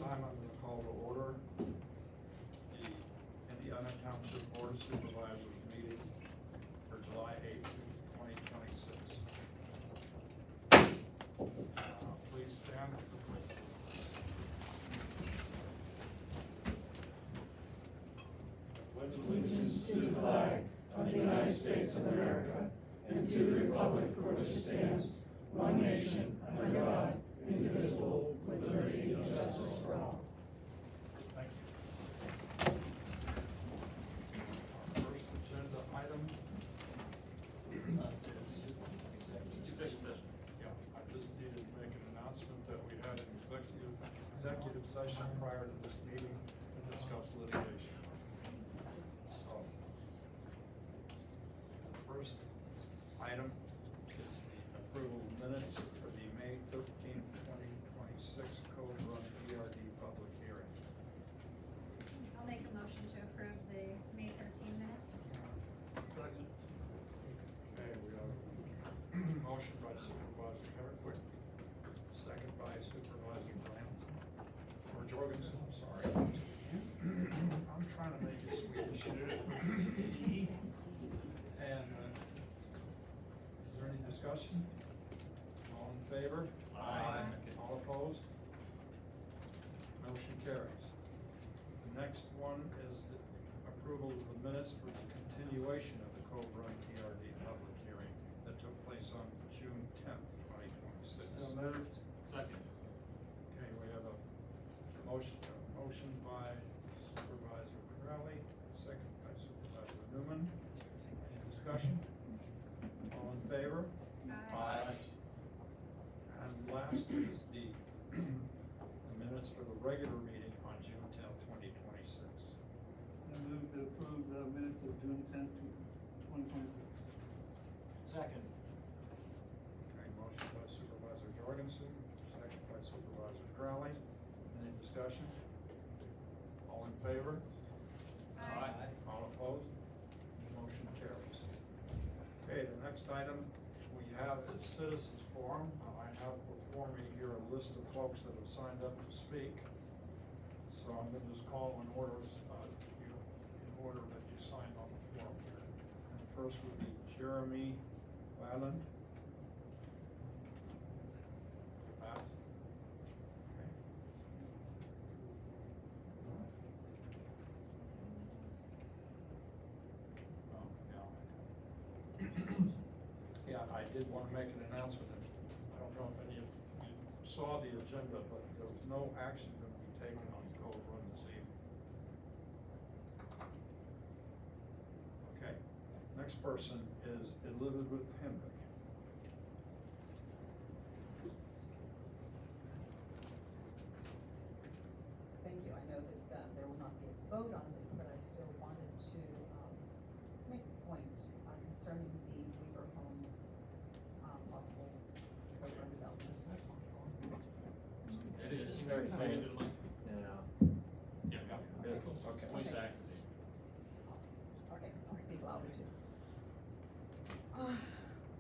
time, I'm gonna call to order the Indiana Township Board of Supervisors meeting for July 8th, 2026. Please stand for the pledge. Pledge allegiance to the flag of the United States of America and to the republic for which it stands, one nation, under God, indivisible, with liberty and justice for all. Thank you. Our first agenda item is Executive session. Yeah, I just needed to make an announcement that we had an executive session prior to this meeting to discuss litigation. So, the first item is the approval of minutes for the May 13th, 2026 Code Run PRD public hearing. I'll make a motion to approve the May 13 minutes. Second. Okay, we have a motion by Supervisor Herrick, second by Supervisor Branson, or Jorgensen, sorry. I'm trying to make it Swedish. And, is there any discussion? All in favor? Aye. All opposed? Motion carries. The next one is the approval of the minutes for the continuation of the Cove Run PRD public hearing that took place on June 10th, 2026. So moved. Second. Okay, we have a motion by Supervisor Crowley, second by Supervisor Newman. Any discussion? All in favor? Aye. And last is the minutes for the regular meeting on June 10th, 2026. I move to approve the minutes of June 10th, 2026. Second. Okay, motion by Supervisor Jorgensen, second by Supervisor Crowley. Any discussion? All in favor? Aye. All opposed? Motion carries. Okay, the next item we have is citizens forum. I have before me here a list of folks that have signed up to speak. So I'm gonna just call in order, in order that you signed on the form here. And the first would be Jeremy Weiland. Pass. Okay. Oh, yeah, I did want to make an announcement. I don't know if any of you saw the agenda, but there was no action going to be taken on Cove Run this evening. Okay, next person is Elizabeth Henry. Thank you. I know that there will not be a vote on this, but I still wanted to make a point concerning the Weaver Homes possible program development. It is very definitively. Yeah. Yeah. Okay. Please activate. Okay, I'll speak louder too.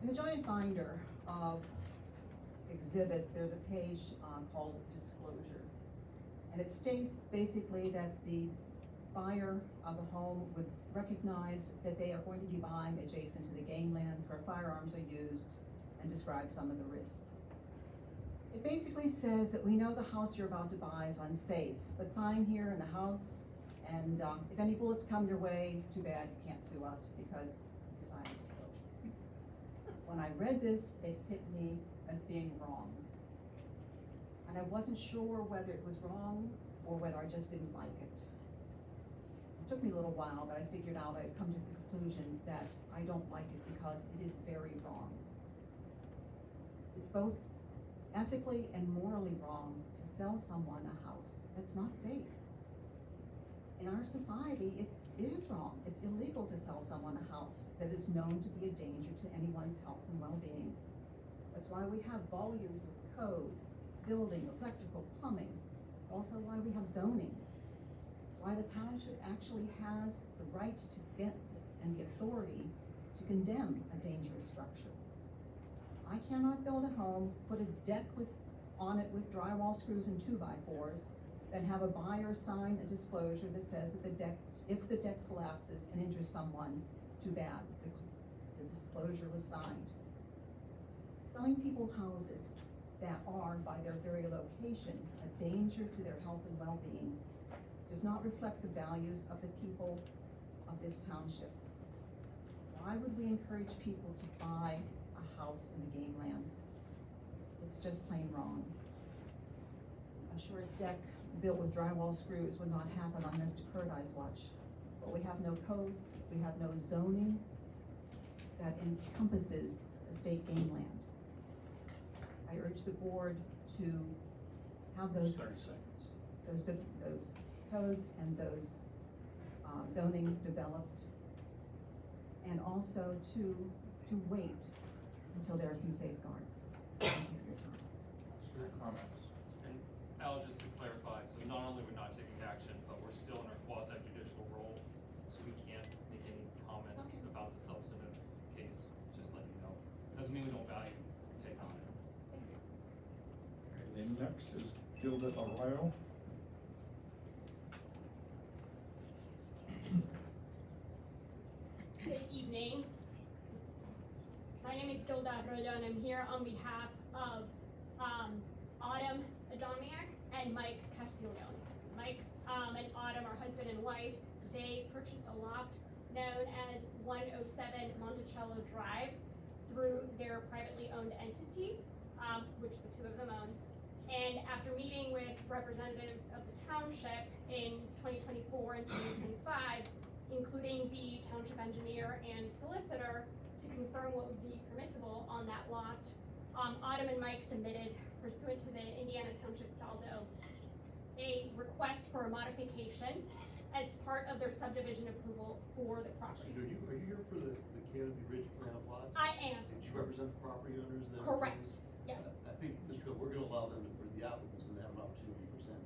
In the giant binder of exhibits, there's a page called disclosure. And it states basically that the buyer of the home would recognize that they are going to be buying adjacent to the game lands where firearms are used, and describe some of the risks. It basically says that we know the house you're about to buy is unsafe, but sign here in the house, and if any bullets come your way, too bad, you can't sue us because you signed a disclosure. When I read this, it hit me as being wrong. And I wasn't sure whether it was wrong or whether I just didn't like it. It took me a little while, but I figured out, I'd come to the conclusion that I don't like it because it is very wrong. It's both ethically and morally wrong to sell someone a house that's not safe. In our society, it is wrong. It's illegal to sell someone a house that is known to be a danger to anyone's health and well-being. That's why we have volumes of code, building, electrical, plumbing. It's also why we have zoning. It's why the township actually has the right to get and the authority to condemn a dangerous structure. I cannot build a home, put a deck on it with drywall screws and 2x4s, then have a buyer sign a disclosure that says that if the deck collapses and injures someone, too bad, the disclosure was signed. Selling people houses that are, by their very location, a danger to their health and well-being does not reflect the values of the people of this township. Why would we encourage people to buy a house in the game lands? It's just plain wrong. A short deck built with drywall screws would not happen on Mr. Curti's watch. But we have no codes, we have no zoning that encompasses a state game land. I urge the board to have those 30 seconds. those codes and those zoning developed, and also to wait until there are some safeguards. Thank you for your time. Your comments? And Al, just to clarify, so not only we're not taking action, but we're still in our quasi-judicial role, so we can't make any comments Okay. about the substantive case, just letting you know. Doesn't mean we don't value take on it. Okay, the next is Gilda Arroyo. Good evening. My name is Gilda Arroyo, and I'm here on behalf of Autumn Adamiak and Mike Castiglione. Mike and Autumn are husband and wife. They purchased a lot known as 107 Monticello Drive through their privately owned entity, which the two of them own. And after meeting with representatives of the township in 2024 and 2025, including the township engineer and solicitor, to confirm what would be permissible on that lot, Autumn and Mike submitted, pursuant to the Indiana Township Saldo, a request for a modification as part of their subdivision approval for the property. So are you here for the Canopy Ridge plan of lots? I am. Did you represent the property owners then? Correct, yes. I think, Mr. Hill, we're gonna allow them to, or the applicant's gonna have an opportunity to present,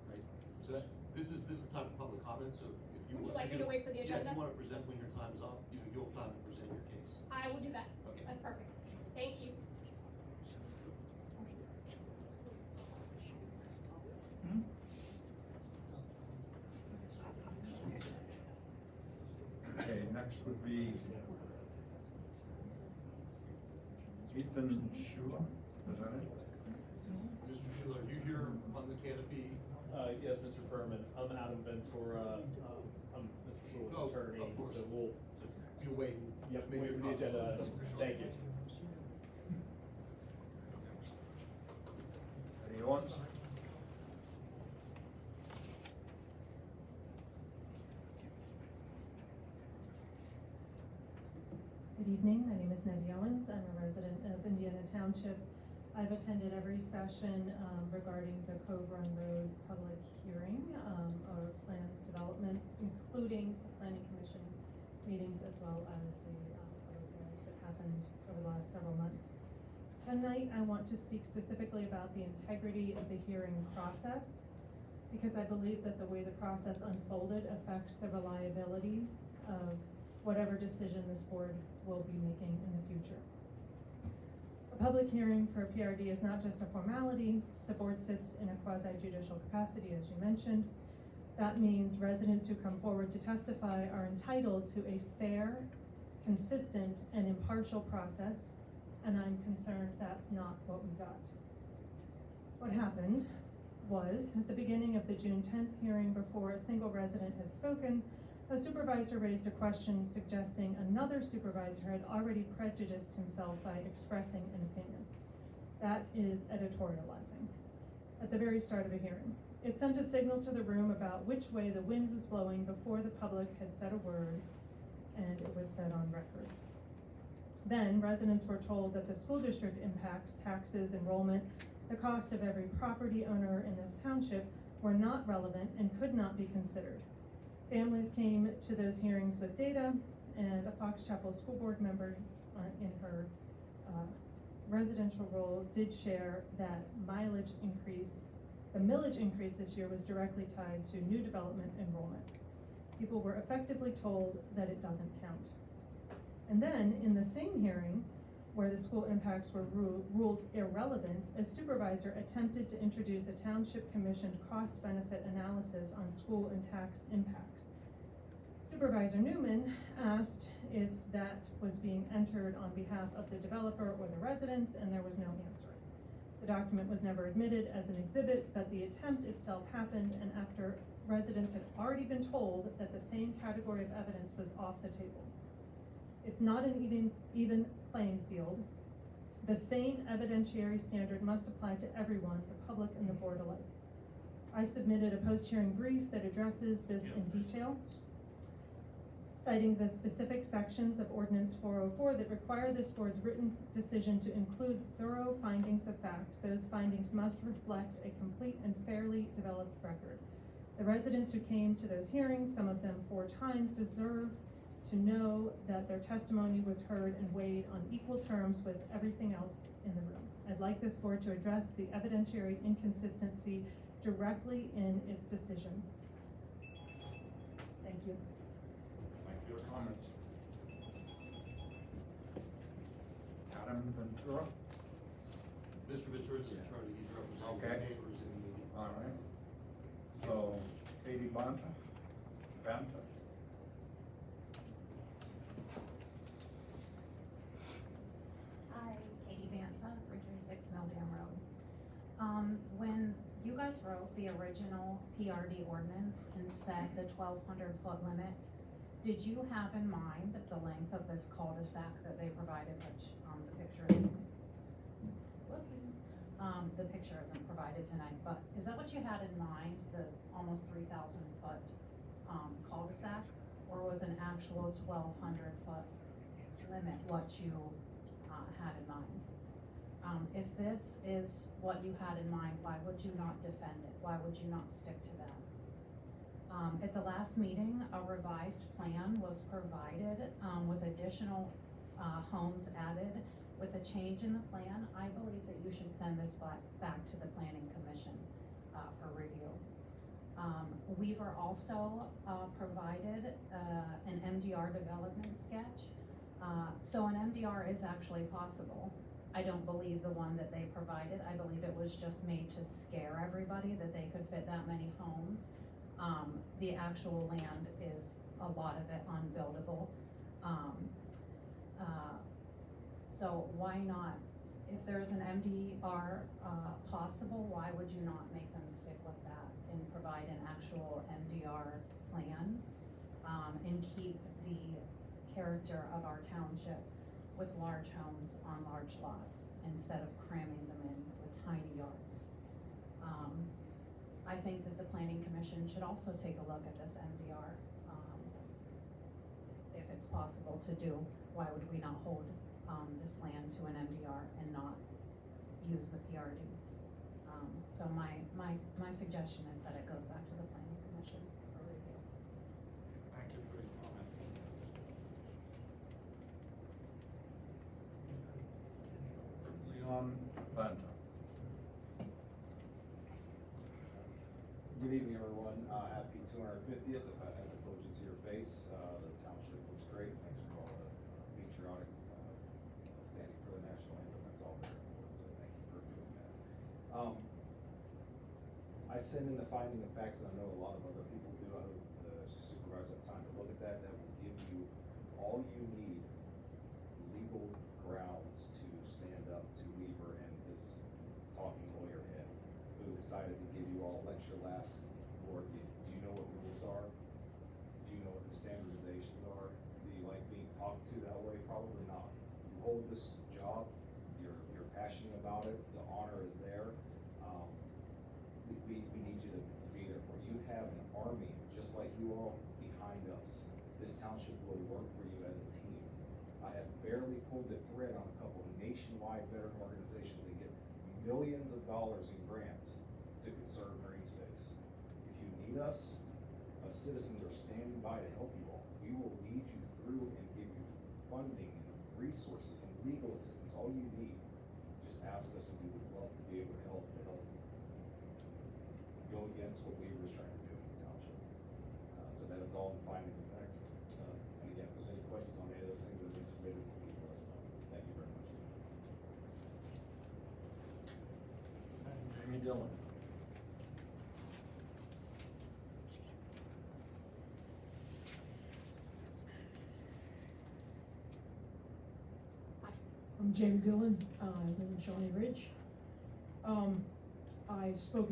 right? So this is time for public comment, so if you. Would you like me to wait for the Yeah, if agenda? you wanna present when your time is up, you'll have time to present your case. I will do that. Okay. That's perfect. Thank you. Okay, next would be Ethan Shula, is that it? Mr. Schuler, are you here on the Canopy? Yes, Mr. Furman, I'm Adam Ventura, I'm Mr. Schuler's Oh, attorney, of course. so we'll just, You wait. yep, make wait your for the agenda, comments. Sure. thank you. Any yours? Good evening, my name is Nettie Owens, I'm a resident of Indiana Township. I've attended every session regarding the Cove Run Road public hearing or plan development, including the planning commission meetings as well as the public hearings that happened over the last several months. Tonight, I want to speak specifically about the integrity of the hearing process, because I believe that the way the process unfolded affects the reliability of whatever decision this board will be making in the future. A public hearing for a PRD is not just a formality. The board sits in a quasi-judicial capacity, as you mentioned. That means residents who come forward to testify are entitled to a fair, consistent, and impartial process, and I'm concerned that's not what we got. What happened was, at the beginning of the June 10th hearing, before a single resident had spoken, a supervisor raised a question suggesting another supervisor had already prejudiced himself by expressing an opinion. That is editorializing at the very start of a hearing. It sent a signal to the room about which way the wind was blowing before the public had said a word, and it was said on record. Then residents were told that the school district impacts, taxes, enrollment, the cost of every property owner in this township were not relevant and could not be considered. Families came to those hearings with data, and a Fox Chapel school board member in her residential role did share that the millage increase this year was directly tied to new development enrollment. People were effectively told that it doesn't count. And then, in the same hearing, where the school impacts were ruled irrelevant, a supervisor attempted to introduce a township commissioned cost-benefit analysis on school and tax impacts. Supervisor Newman asked if that was being entered on behalf of the developer or the residents, and there was no answer. The document was never admitted as an exhibit, but the attempt itself happened, and after residents had already been told that the same category of evidence was off the table. It's not an even playing field. The same evidentiary standard must apply to everyone, the public and the board alike. I submitted a post-hearing brief that addresses this in detail, citing the specific sections of Ordinance 404 that require this board's written decision to include thorough findings of fact. Those findings must reflect a complete and fairly developed record. The residents who came to those hearings, some of them 4 times, deserve to know that their testimony was heard and weighed on equal terms with everything else in the room. I'd like this board to address the evidentiary inconsistency directly in its decision. Thank you. Thank you. Your comments? Adam Ventura? Mr. Ventura's in charge, he's representing the Okay. neighbors in the. All right. So, Katie Banta? Hi, Katie Banta, 336 Milldam Road. When you guys wrote the original PRD ordinance and set the 1,200 foot limit, did you have in mind the length of this cul-de-sac that they provided, which, the picture isn't, the picture isn't provided tonight, but is that what you had in mind, the almost 3,000 foot, cul-de-sac? Or was an actual 1,200 foot limit what you, had in mind? If this is what you had in mind, why would you not defend it? Why would you not stick to that? At the last meeting, a revised plan was provided, with additional, homes added. With a change in the plan, I believe that you should send this back to the Planning Commission, for review. We've also, provided, an MDR development sketch. So an MDR is actually possible. I don't believe the one that they provided. I believe it was just made to scare everybody that they could fit that many homes. The actual land is a lot of it unbuildable. So why not, if there's an MDR possible, why would you not make them stick with that and provide an actual MDR plan, and keep the character of our township with large homes on large lots instead of cramming them in with tiny yards? I think that the Planning Commission should also take a look at this MDR. If it's possible to do, why would we not hold this land to an MDR and not use the PRD? So my suggestion is that it goes back to the Planning Commission for review. Thank you for your comment. Leon Banta. Good evening, everyone. Happy 250th. If I haven't told you to your face, the township looks great. Thanks for all the patriotic standing for the national anthem. That's all very important, so thank you for doing that. I send in the finding of facts, and I know a lot of other people do. I hope the supervisor have time to look at that. That will give you all you need legal grounds to stand up to Weaver and his talking lawyer head, who decided to give you all a lecture last board meeting. Do you know what rules are? Do you know what the standardizations are? Do you like being talked to that way? Probably not. You hold this job, you're passionate about it, the honor is there. We need you to be there for you. You have an army, just like you all, behind us. This township will work for you as a team. I have barely pulled the thread on a couple of nationwide veteran organizations that get millions of dollars in grants to conserve green space. If you need us citizens are standing by to help you all. We will lead you through and give you funding and resources and legal assistance, all you need. Just ask us and we would love to be able to help go against what we were trying to do in the township. So that is all in finding the facts. And again, if there's any questions on any of those things that have been submitted, please let us know. Thank you very much. Dillon. I'm Jamie Dillon, I live in Shawnee Ridge. I spoke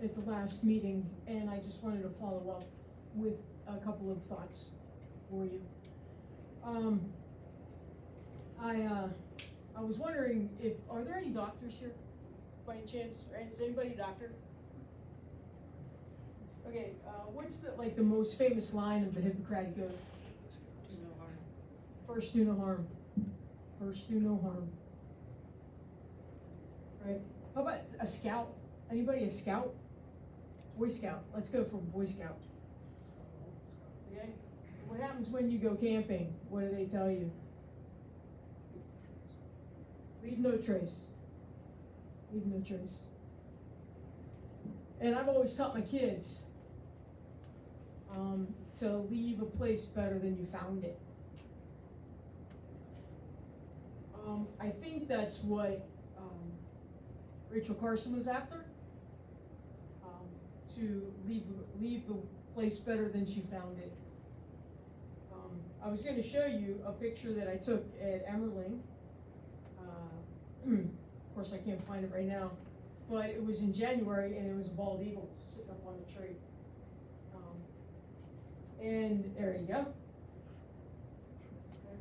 at the last meeting, and I just wanted to follow up with a couple of thoughts for you. I was wondering are there any doctors here, by any chance, right? Is anybody a doctor? Okay, what's the most famous line of the Hippocratic Oath? Do no harm. First, do no harm. First, do no harm. Right? How about a scout? Anybody a scout? Boy Scout. Let's go for Boy Scout. Okay? What happens when you go camping? What do they tell you? Leave no trace. Leave no trace. And I've always taught my kids to leave a place better than you found it. I think that's what Rachel Carson was after, to leave the place better than she found it. I was going to show you a picture that I took at Emmerling. Of course, I can't find it right now, but it was in January, and it was a bald eagle sitting up on the tree. And there you go. Okay.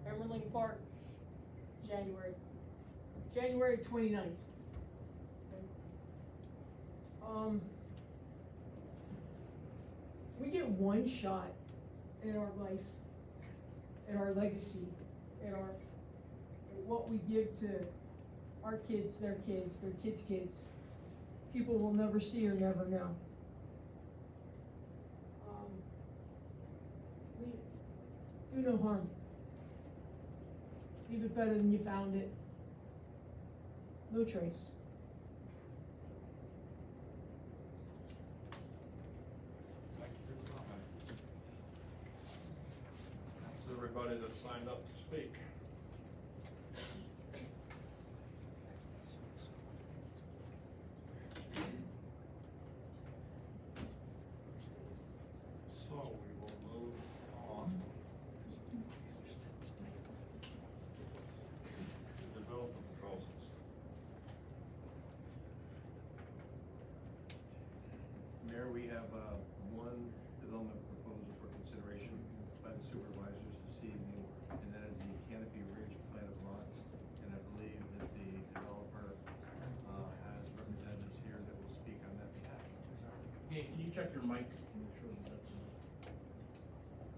Emmerling Park, January 29th. Okay. We get one shot at our life, at our legacy, at what we give to our kids, their kids, their kids' kids. People will never see or never know. Do no harm. Leave it better than you found it. No trace. Thank you for your comment. That's everybody that signed up to speak. So we will move on to development proposals. Mayor, we have one development proposal for consideration by the supervisors this evening, and that is the Canopy Ridge plan of lots. And I believe that the developer has representatives here that will speak on that behalf. Hey, can you check your mics? Can you show them that's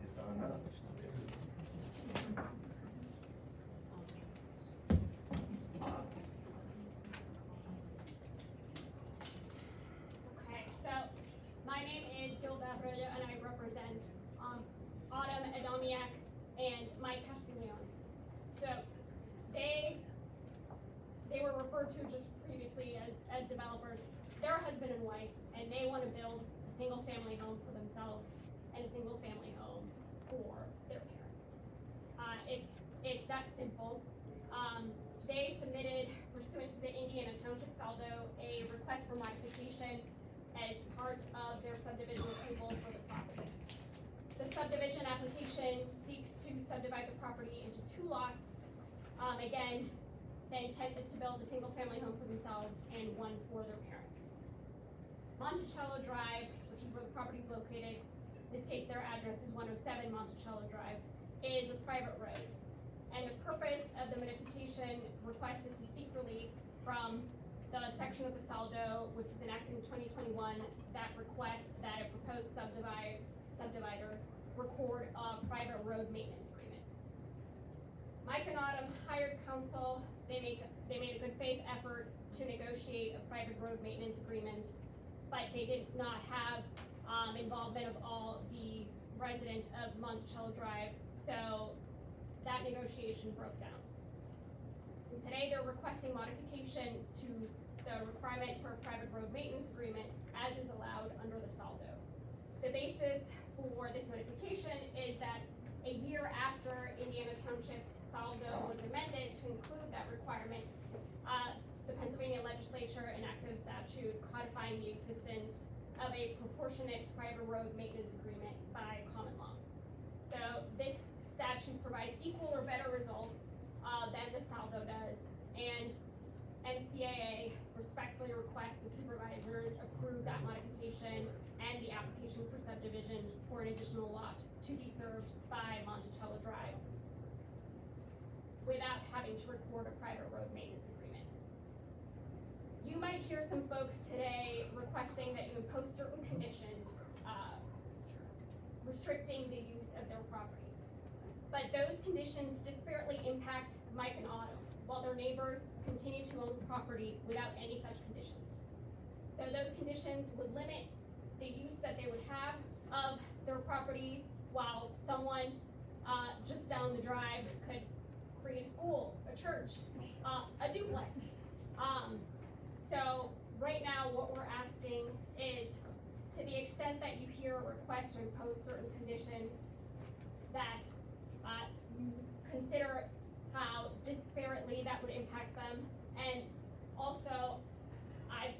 It's on. Okay, so my name is Gilda Arroyo, and I represent Autumn Adamiak and Mike Castiglione. So they were referred to just previously as developers. They're a husband and wife, and they want to build a single family home for themselves and a single family home for their parents. It's that simple. They submitted, pursuant to the Indiana Township Saldo, a request for modification as part of their subdivision approval for the property. The subdivision application seeks to subdivide the property into 2 lots. Again, the intent is to build a single family home for themselves and one for their parents. Monticello Drive, which is where the property is located, in this case their address is 107 Monticello Drive, is a private road. And the purpose of the modification request is to seek relief from the section of the Saldo, which was enacted in 2021, that requests that a proposed subdivider record a private road maintenance agreement. Mike and Autumn hired counsel. They made a good faith effort to negotiate a private road maintenance agreement, but they did not have involvement of all the residents of Monticello Drive, so that negotiation broke down. And today they're requesting modification to the requirement for a private road maintenance agreement as is allowed under the Saldo. The basis for this modification is that a year after Indiana Township's Saldo was amended to include that requirement, the Pennsylvania Pennsylvania legislature enacted a statute codifying the existence of a proportionate private road maintenance agreement by common law. So this statute provides equal or better results than the saldo does, and MCAA respectfully requests the supervisors approve that modification and the application for subdivision for an additional lot to be served by Monticello Drive without having to record a private road maintenance agreement. You might hear some folks today requesting that you impose certain conditions restricting the use of their property. But those conditions disparately impact Mike and Autumn, while their neighbors continue to own property without any such conditions. So those conditions would limit the use that they would have of their property, while someone just down the drive could create a school, a church, a duplex. So right now what we're asking is, to the extent that you hear a request to impose certain conditions, that you consider how disparately that would impact them. And also, I'm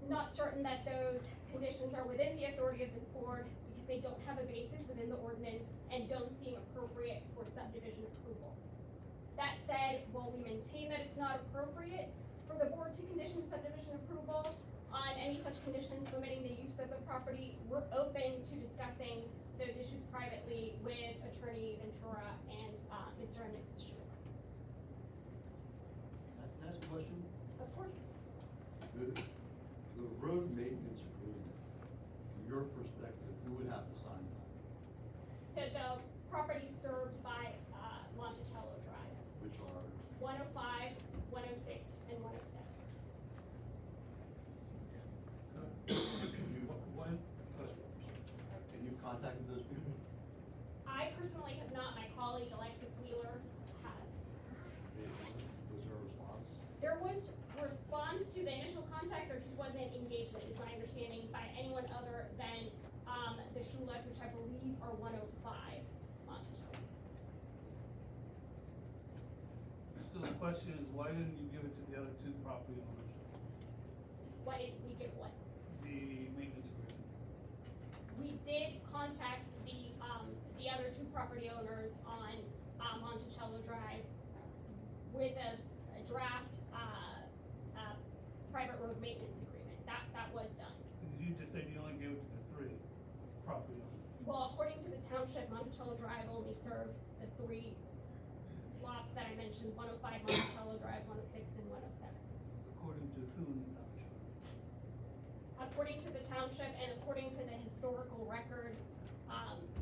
not certain that those conditions are within the authority of this board because they don't have a basis within the ordinance and don't seem appropriate for subdivision approval. That said, while we maintain that it's not appropriate for the board to condition subdivision approval on any such conditions limiting the use of the property, we're open to discussing those issues privately with Attorney Ventura and Mr. and Mrs. Schuler. Can I ask a question? Of course. The road maintenance agreement, from your perspective, who would have to sign that? So the property served by Monticello Drive, Which are? 105, 106, and 107. And you've contacted those people? I personally have not. My colleague Alexis Wheeler has. Was there a response? There was response to the initial contact. There just wasn't engagement, is my understanding, by anyone other than the Schulers, which I believe are 105 Monticello. So the question is, why didn't you give it to the other two property owners, Why didn't we get what? the maintenance agreement? We did contact the other two property owners on Monticello Drive with a draft private road maintenance agreement. That was done. You just said you only gave it to the three property owners. Well, according to the township, Monticello Drive only serves the three lots that I mentioned, 105 Monticello Drive, 106, and 107. According to who in the township? According to the township and according to the historical record,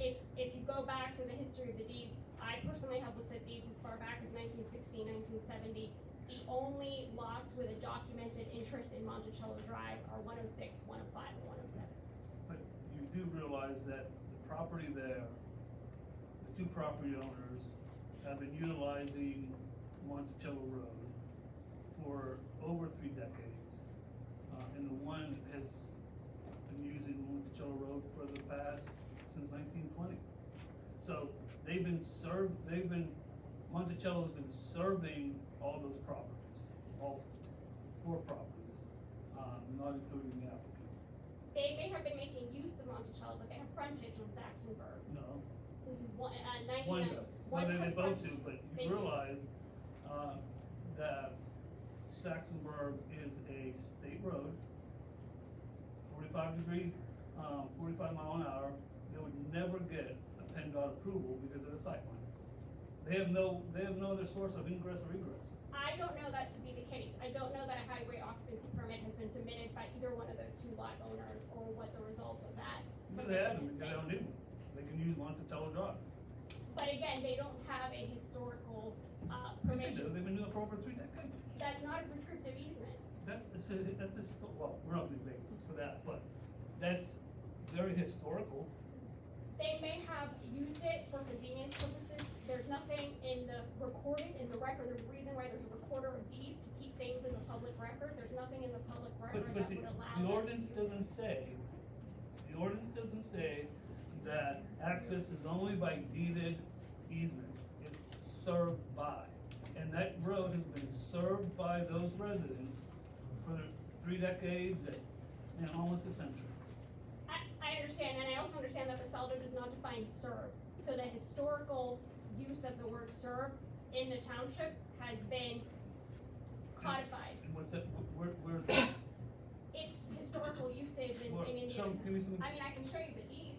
if you go back to the history of the deeds, I personally have looked at deeds as far back as 1960, 1970. The only lots with a documented interest in Monticello Drive are 106, 105, and 107. But you do realize that the property there, the two property owners have been utilizing Monticello Road for over 3 decades. And the one has been using Monticello Road for the past, since 1920. So Monticello's been serving all those properties, all 4 properties, not including the applicant. They may have been making use of Monticello, but they have frontage on Saxonburg. No, 99. one does. One Well, they has both frontage. do, but They you do. realize, that Saxonburg is a state road, 45 degrees, 45 mile an hour. They would never get a PennDOT approval because of the sight lines. They have no other source of ingress or egress. I don't know that to be the case. I don't know that a highway occupancy permit has been submitted by either one of those two lot owners or what the results of that But they submission haven't, has because they been. don't need one. They can use Monticello Drive. But again, they don't have a historical, Yes, they do. permission. They've been doing it for over 3 decades. That's not a prescriptive easement. Well, we're not being big for that, but that's very historical. They may have used it for convenience purposes. There's nothing in the recorded, in the record. There's a reason why there's a recorder of deeds to keep things in the public record. There's nothing in the public record But that would allow the them to ordinance use it. the ordinance doesn't say that access is only by deeded easement. It's served by. And that road has been served by those residents for 3 decades and almost a century. I understand, and I also understand that the Saldo does not define serve. So the historical use of the word serve in the township has been codified. And what's that, where, It's historical usage in Well, Indiana. give me some. I mean, I can show you the deeds.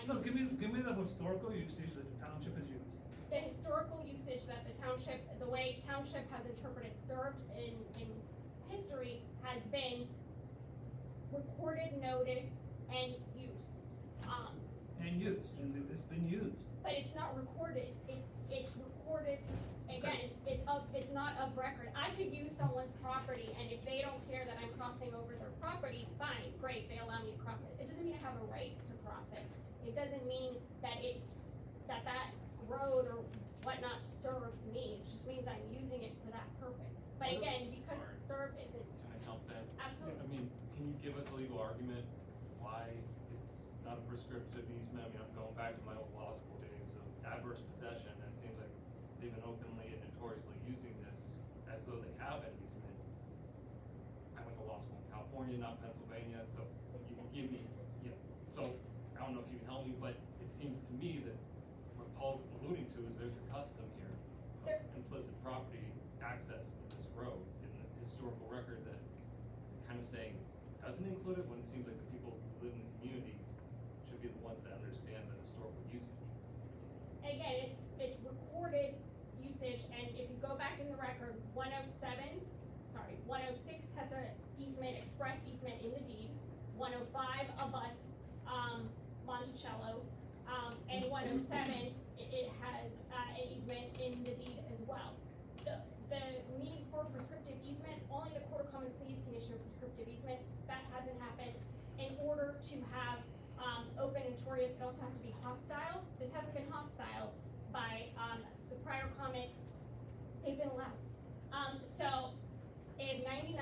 No, give me the historical usage that the township has used. The historical usage that the township, the way township has interpreted served in history has been recorded notice and use. And used, and it's been used. But it's not recorded, it's recorded, again, it's not of record. I could use someone's property, and if they don't care that I'm crossing over their property, fine, great, they allow me to cross it. It doesn't mean I have a right to cross it. It doesn't mean that that road or whatnot serves me, it just means I'm using it for that purpose. But again, because serve isn't, Can I help that? Absolutely. I mean, can you give us a legal argument why it's not a prescriptive easement? I mean, I'm going back to my old law school days of adverse possession, and it seems like they've been openly and notoriously using this as though they have an easement. I went to law school in California, not Pennsylvania, so you can give me, so I don't know if you can help me, but it seems to me that what Paul's alluding to is there's a custom here of implicit property access to this road in the historical record that kind of saying doesn't include it when it seems like the people who live in the community should be the ones that understand the historical usage. again, it's recorded usage, and if you go back in the record, 106 has a easement, express easement in the deed. 105 abuts, Monticello, and 107, it has, an easement in the deed as well. The need for prescriptive easement, only the Court of Common Pleas can issue a prescriptive easement, that hasn't happened. In order to have, open and notorious, it also has to be hostile. This hasn't been hostile by, the prior comment, they've been allowed. So if 99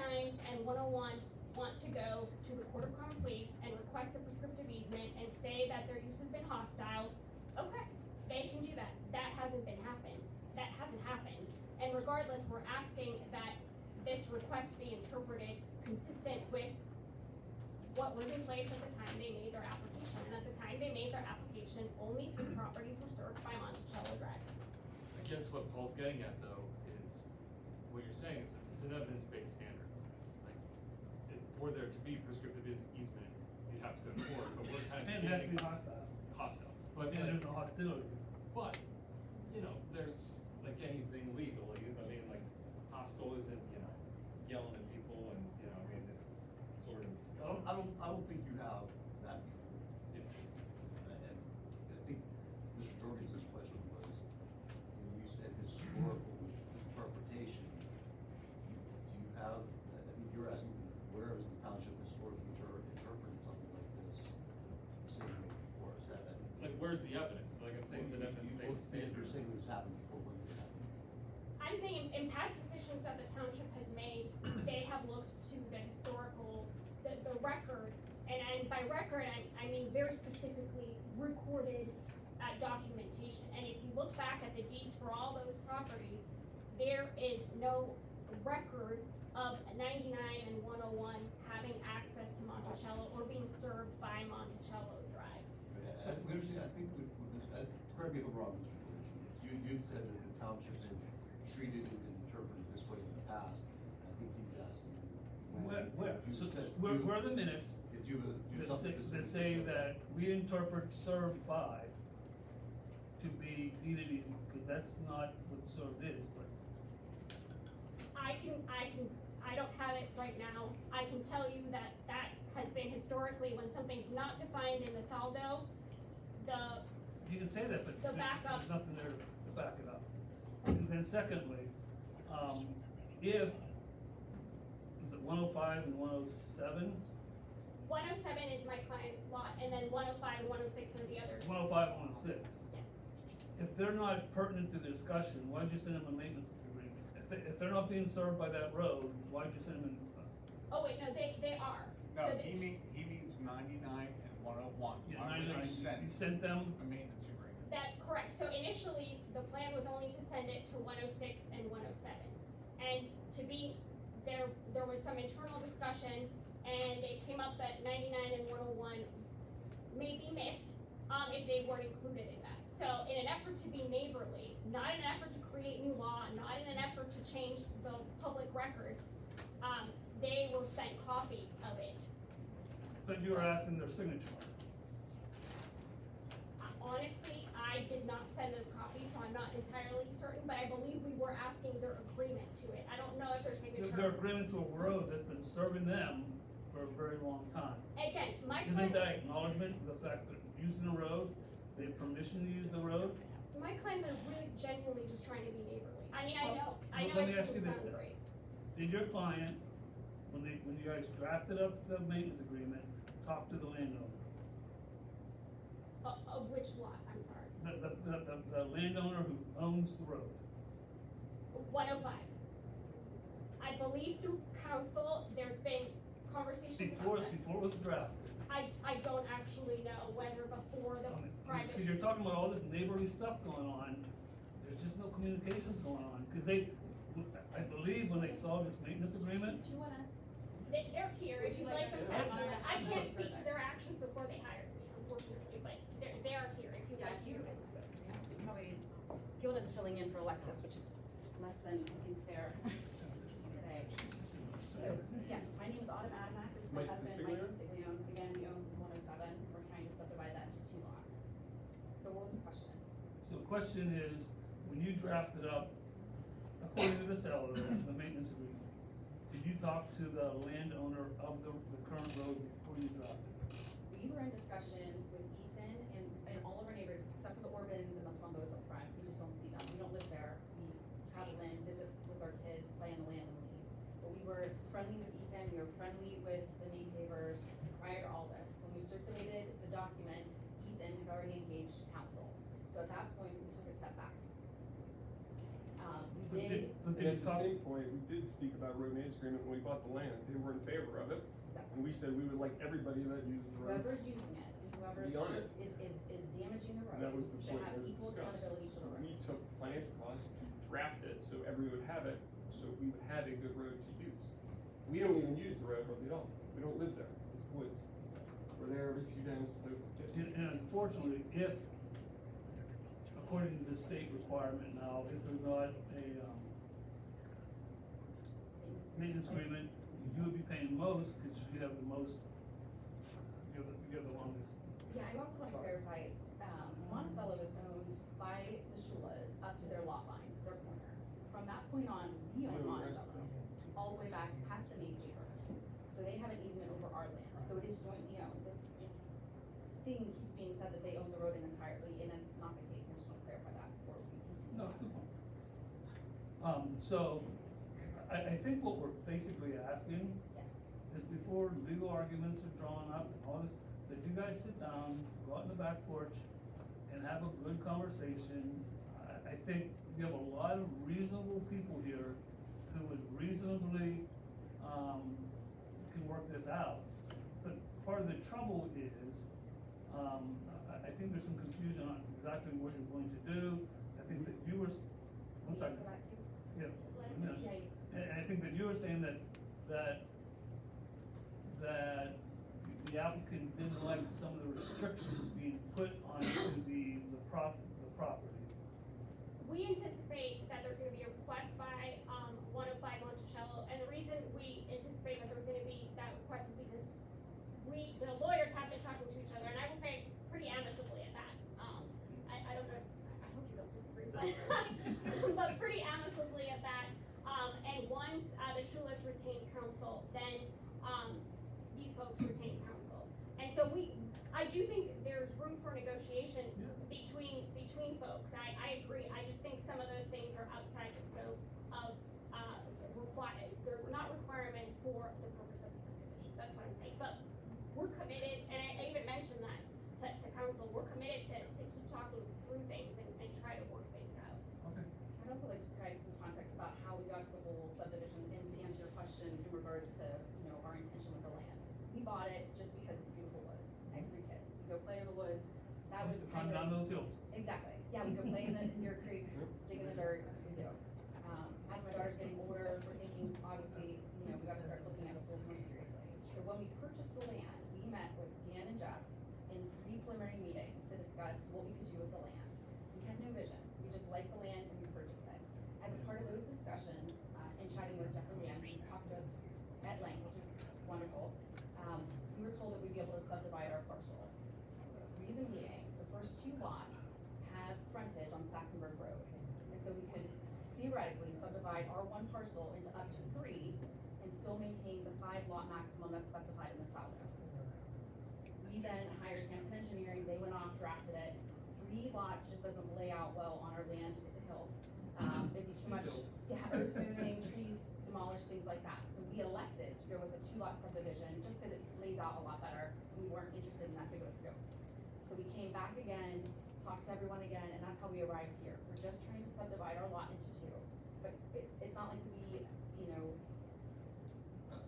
and 101 want to go to the Court of Common Pleas and request a prescriptive easement and say that their use has been hostile, okay, they can do that. That hasn't happened. And regardless, we're asking that this request be interpreted consistent with what was in place at the time they made their application. And at the time they made their application, only 3 properties were served by Monticello Drive. I guess what Paul's getting at though is, what you're saying is that it's an evidence-based standard. Like, for there to be prescriptive easement, you'd have to go to court, but we're kind of And it has to be standing. hostile. But, And there's no hostility. But, there's like anything legally, I mean, like hostile isn't, yelling at people and, I mean, it's sort of. I don't think you have that before. Yeah. And I think Mr. Jorgensen's question was, when you said historical interpretation, do you have, I think you're asking, where has the township historically interpreted something like this the same way before? Is that? Like, where's the evidence? Like I'm saying, it's an evidence-based standard. You're saying this happened before, when did it happen? I'm saying in past decisions that the township has made, they have looked to the historical, the record, and by record, I mean very specifically recorded documentation. And if you look back at the deeds for all those properties, there is no record of 99 and 101 having access to Monticello or being served by Monticello Drive. We understand, I think, correct me if I'm wrong, Mr. Jorgensen, you'd said that the township had treated it and interpreted this way in the past, and I think he's asking when. Where? Do you So, spec- where do you- are the minutes Do you have something specific? that say that we interpret served by to be deeded easement, because that's not what served is, but. I don't have it right now. I can tell you that has been historically, when something's not defined in the saldo, You can say that, but The there's backup. nothing there to back it up. And then secondly, if, is it 105 and 107? 107 is my client's lot, and then 105 and 106 are the others. 105 and 106. Yes. If they're not pertinent to the discussion, why'd you send them a maintenance agreement? If they're not being served by that road, why'd you send them in? Oh, wait, no, they are. No, So he means 99 and 101. Yeah, I 99, already you sent them, a maintenance agreement. That's correct. So initially, the plan was only to send it to 106 and 107. And to be, there was some internal discussion, and it came up that 99 and 101 may be missed, if they weren't included in that. So in an effort to be neighborly, not in an effort to create new law, not in an effort to change the public record, they were sent copies of it. But you were asking their signature. Honestly, I did not send those copies, so I'm not entirely certain, but I believe we were asking their agreement to it. I don't know if their signature. Their agreement to a road that's been serving them for a very long time. Again, my Isn't client, that acknowledgement of the fact that using the road, they have permission to use the road? my clients are really genuinely just trying to be neighborly. I mean, I know Let me it ask you doesn't this sound then. great. Did your client, when you guys drafted up the maintenance agreement, talk to the landowner? Of which lot, I'm sorry? The landowner who owns the road? 105. I believe through council, there's been conversations Before about that. it was drafted? I don't actually know whether before the private. Because you're talking about all this neighborly stuff going on, there's just no communications going on, cause I believe when they saw this maintenance agreement, Do you want us? They're here, if you'd like them to, Yeah. I can't speak to their actions before they hired me, unfortunately, but they're here if you'd Yeah, like you, to. probably, Gilda's filling in for Alexis, which is less than, I think, fair today. So, yes, my name is Autumn Adamack, this is my Mike husband, Castiglione? Mike Castiglione, again, we own 107, we're trying to subdivide that into 2 lots. So what was the question? so the question is, when you drafted up, according to the seller, the maintenance agreement, did you talk to the landowner of the current road before you drafted it? We were in discussion with Ethan and all of our neighbors, except for the Orbans and the Plumbos up front, we just don't see them, we don't live there, we travel in, visit with our kids, play on the land and leave. But we were friendly with Ethan, we were friendly with the main neighbors prior to all this. When we circulated the document, Ethan had already engaged counsel, so at that point, we took a step back. We did, But And did you at the talk? same point, we did speak about road maintenance agreement when we bought the land, they were in favor of it, exactly. and we said we would like everybody that uses the road. Whoever's using it, and whoever's Be on it. is damaging the road, And that was the should point have that was equal discussed. accountability for So the road. we took financial costs to draft it, so everyone would have it, so we would have a good road to use. We don't even use the road, but we don't live there, it's woods. We're there every few days, play with the kids. And unfortunately, if, according to the state requirement now, if there's not a, maintenance agreement, you would be paying most, cause you have the most, you have the longest. Yeah, I also want to clarify, Monticello is owned by the Shulas up to their lot line, their corner. From that point on, we own Monticello, all the way back past the main papers. So they have an easement over our land, so it is jointly owned. This thing keeps being said that they own the road entirely, and that's not the case, I just want to clarify that before we continue. No, good point. So, I think what we're basically asking Yeah. is before legal arguments are drawn up and all this, that you guys sit down, go out in the back porch and have a good conversation. I think you have a lot of reasonable people here who would reasonably, can work this out. But part of the trouble is, I think there's some confusion on exactly what you're going to do. I think that you were, one second. Answer that too? Yeah, a minute. Yeah, And I think that you were saying that the applicant didn't like some of the restrictions being put onto the property. We anticipate that there's gonna be a request by, 105 Monticello, and the reason we anticipate that there's gonna be that request is because the lawyers have been talking to each other, and I will say pretty amicably at that. I don't know, I hope you don't disagree, but pretty amicably at that. And once, the Shulas retain counsel, then, these folks retain counsel. And so I do think there's room for negotiation between folks. I agree, I just think some of those things are outside the scope of, they're not requirements for the purpose of the subdivision, that's what I'm saying. But we're committed, and I even mentioned that to council, we're committed to keep talking through things and try to work things out. Okay. I'd also like to provide some context about how we got to the whole subdivision and to answer your question in regards to, our intention with the land. We bought it just because it's beautiful woods. I have 3 kids. We go play in the woods. That that was Used to kind climb of. down those hills. Exactly, yeah, we could play in your creek, digging the dirt, as we do. As my daughter's getting older, we're thinking, obviously, we gotta start looking at schools more seriously. So when we purchased the land, we met with Dan and Jeff in 3 preliminary meetings to discuss what we could do with the land. We had no vision, we just liked the land and we purchased it. As a part of those discussions, and chatting with Jeff and Dan, he talked to us at length, which is wonderful. We were told that we'd be able to subdivide our parcel. Reason being, the first 2 lots have frontage on Saxonburg Road. And so we could theoretically subdivide our 1 parcel into up to 3 and still maintain the 5 lot maximum that's specified in the south. We then hired Hampton Engineering, they went off, drafted it. 3 lots just doesn't lay out well on our land, it's a hill. It'd be too much, earth moving, trees demolished, things like that. So we elected to go with a 2 lot subdivision, just because it lays out a lot better. We weren't interested in that big of a scope. So we came back again, talked to everyone again, and that's how we arrived here. We're just trying to subdivide our lot into 2. But it's not like we,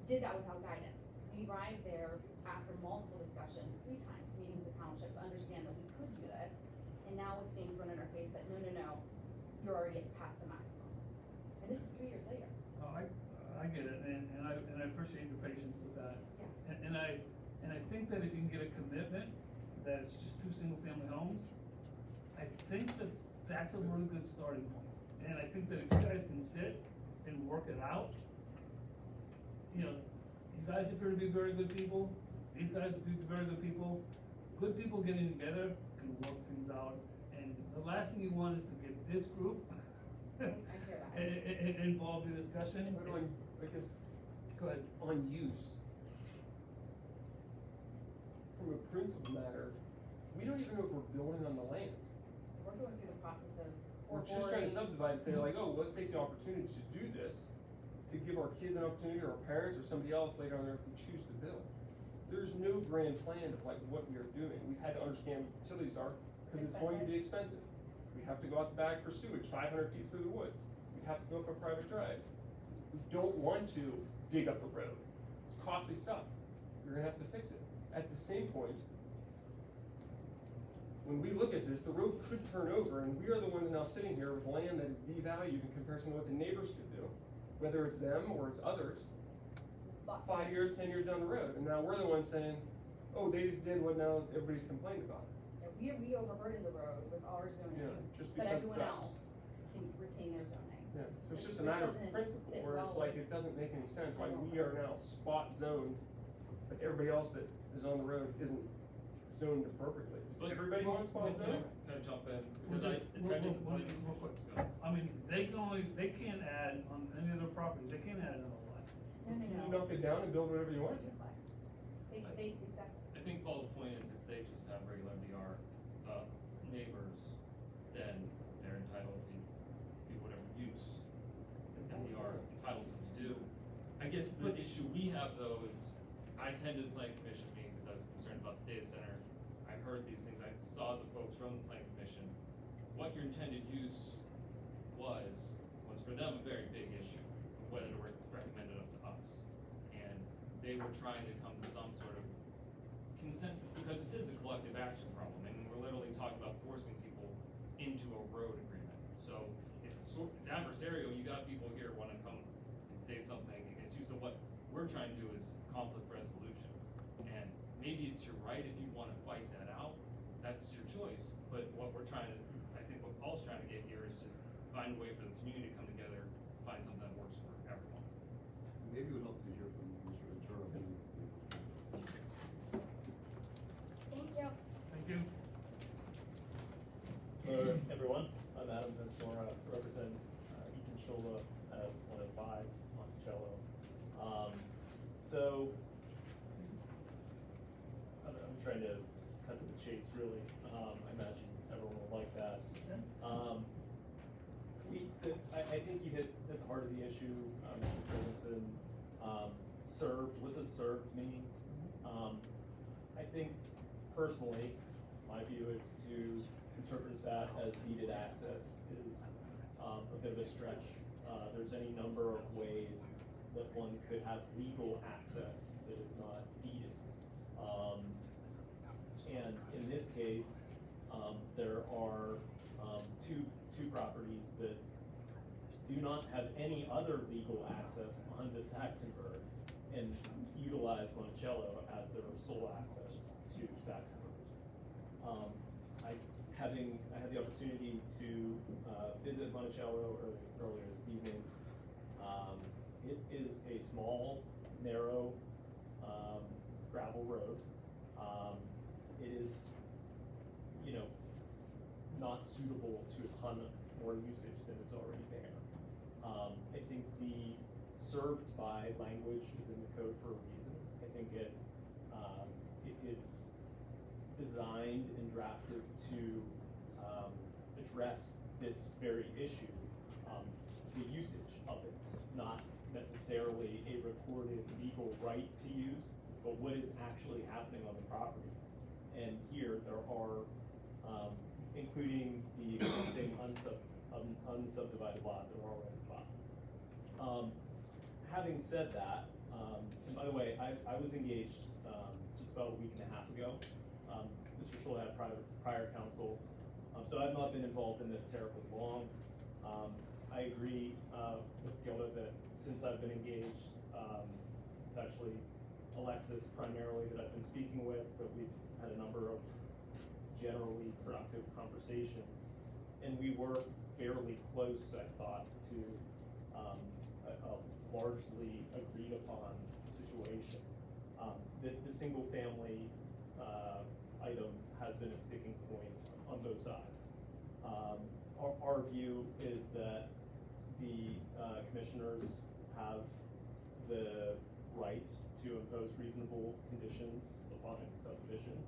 did that without guidance. We arrived there after multiple discussions, 3 times, meeting with the township to understand that we could do this. And now it's being thrown in our face that, no, you're already past the maximum. And this is 3 years later. Oh, I get it, and I appreciate your patience with that. Yeah. And I think that if you can get a commitment that it's just 2 single-family homes, I think that that's a really good starting point. And I think that if you guys can sit and work it out, you guys appear to be very good people, these guys appear to be very good people. Good people getting together can work things out, and the last thing you want is to get this group I hear that. involved in discussion. But on, I guess, Go ahead. on use, from a principle matter, we don't even know if we're building on the land. We're going through the process of. We're just trying to subdivide and say like, oh, let's take the opportunity to do this, to give our kids an opportunity, or our parents, or somebody else later on there if we choose to build. There's no grand plan of like what we are doing. We've had to understand what utilities are, because it's going to be expensive. We have to go out the back for sewage, 500 feet through the woods. We have to go up a private drive. We don't want to dig up the road. It's costly stuff. You're gonna have to fix it. At the same point, when we look at this, the road could turn over, and we are the ones now sitting here with land that is devalued in comparison to what the neighbors could do, whether it's them or it's others, 5 years, 10 years down the road. And now we're the ones saying, oh, they just did what now everybody's complaining about. Yeah, we overburdened the road with our zoning, Yeah, just but because everyone it's us. else can retain their zoning. Yeah, so it's just a Which matter of doesn't principle, sit where well it's like, with it doesn't make any sense why general we are now spot zoned, but everybody else that is on the road isn't zoned appropriately. Does But- everybody want spot Can zone? I jump in? Because I attended. Real quick. I mean, they can't add on any of their properties, they can't add another lot. No. Can you knock it down and build whatever you want? Duplex. They, exactly. I think, Paul, the point is if they just have regular MDR, neighbors, then they're entitled to do whatever use MDR entitles them to do. I guess the issue we have though is, I attended the planning commission meeting because I was concerned about the data center. I heard these things, I saw the folks from the planning commission. What your intended use was for them a very big issue, of whether to recommend it up to us. And they were trying to come to some sort of consensus, because this is a collective action problem, and we're literally talking about forcing people into a road agreement. So it's adversarial. You got people here who wanna come and say something against you. So what we're trying to do is conflict resolution. And maybe it's your right if you wanna fight that out, that's your choice. But what we're trying to, I think what Paul's trying to get here is just find a way for the community to come together, find something that works for everyone. Maybe it would help to hear from Mr. Ventura. Thank you. Thank you. Hello, everyone. I'm Adam Ventura, represent Ethan Shola at 105 Monticello. So, I'm trying to cut to the chase, really. I imagine everyone will like that. I think you hit at the heart of the issue, Mr. Ferguson. Served, what does served mean? I think personally, my view is to interpret that as needed access is a bit of a stretch. There's any number of ways that one could have legal access that is not needed. And in this case, There are, two properties that do not have any other legal access onto Saxonburg and utilize Monticello as their sole access to Saxonburg. I had the opportunity to visit Monticello earlier this evening. It is a small, narrow gravel road. It is, not suitable to a ton more usage than is already there. I think the served by language is in the code for a reason. I think it is designed and drafted to address this very issue, the usage of it, not necessarily a recorded legal right to use, but what is actually happening on the property. And here there are, including the existing unsubdivided lot that are already filed. Having said that, and by the way, I was engaged just about a week and a half ago. Mr. Scholl had prior counsel, so I've not been involved in this terribly long. I agree with Gilda that since I've been engaged, it's actually Alexis primarily that I've been speaking with, but we've had a number of generally productive conversations, and we were fairly close, I thought, to a largely agreed upon situation. The single family item has been a sticking point on both sides. Our view is that the commissioners have the right to impose reasonable conditions upon any subdivision,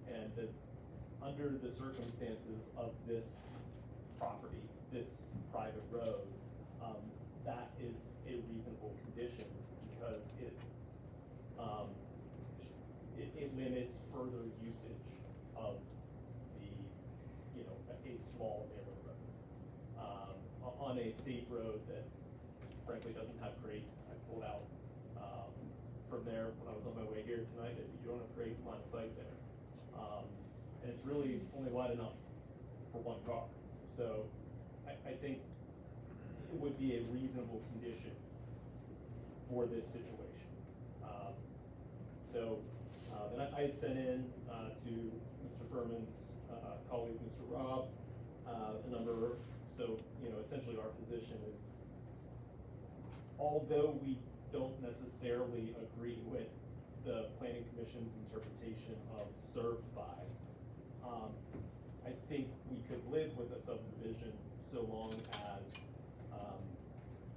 and that under the circumstances of this property, this private road, that is a reasonable condition because it limits further usage of the, a small narrow road. On a state road that frankly doesn't have grade, I pulled out from there when I was on my way here tonight, is you don't have grade line of sight there. And it's really only wide enough for one car. So I think it would be a reasonable condition for this situation. And I had sent in to Mr. Furman's colleague, Mr. Robb, a number, so, essentially our position is, although we don't necessarily agree with the Planning Commission's interpretation of served by, I think we could live with a subdivision so long as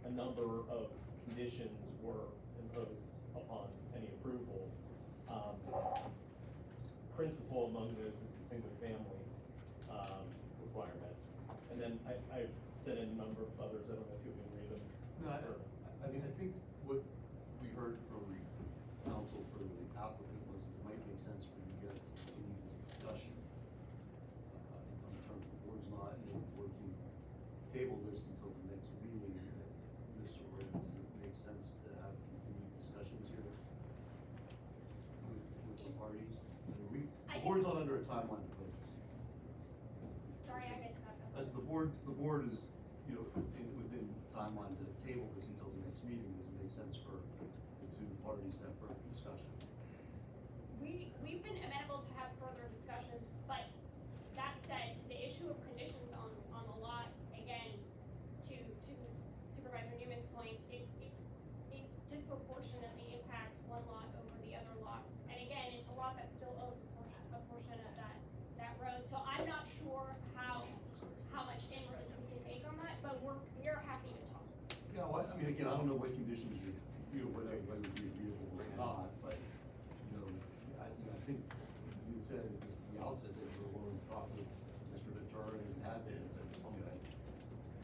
a number of conditions were imposed upon any approval. Principal among those is the single family requirement. And then I sent in a number of others, I don't know if you can read them. No, I mean, I think what we heard from counsel for the applicant was it might make sense for you guys to continue this discussion. In terms of the board's not, the board can table this until the next meeting. Mr. Ray, does it make sense to have continued discussions here with the parties? The board's not under a timeline to vote this. Sorry, I missed that. As the board is, within timeline to table this until the next meeting. Does it make sense for the two parties to have further discussion? We've been amenable to have further discussions, but that said, the issue of conditions on the lot, again, to Supervisor Newman's point, it disproportionately impacts one lot over the other lots. And again, it's a lot that still owns a portion of that road. So I'm not sure how much inroads we can make on that, but we're happy to talk. Yeah, well, I mean, again, I don't know what conditions whether would be agreeable or not, but, I think you had said at the outset that you were willing to talk with Mr. Ventura and had been, but,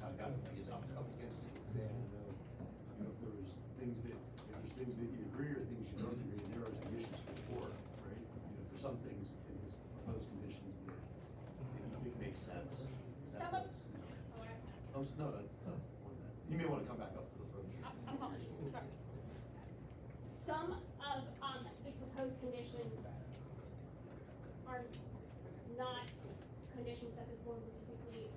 I got, I guess, up against it. And, if there's things that you agree or things you don't agree, and there are the issues for the board, right? There's some things in his proposed conditions that you think make sense. Some of, No, you may want to come back up to the podium. apologies, sorry. Some of the proposed conditions are not conditions that this board would typically,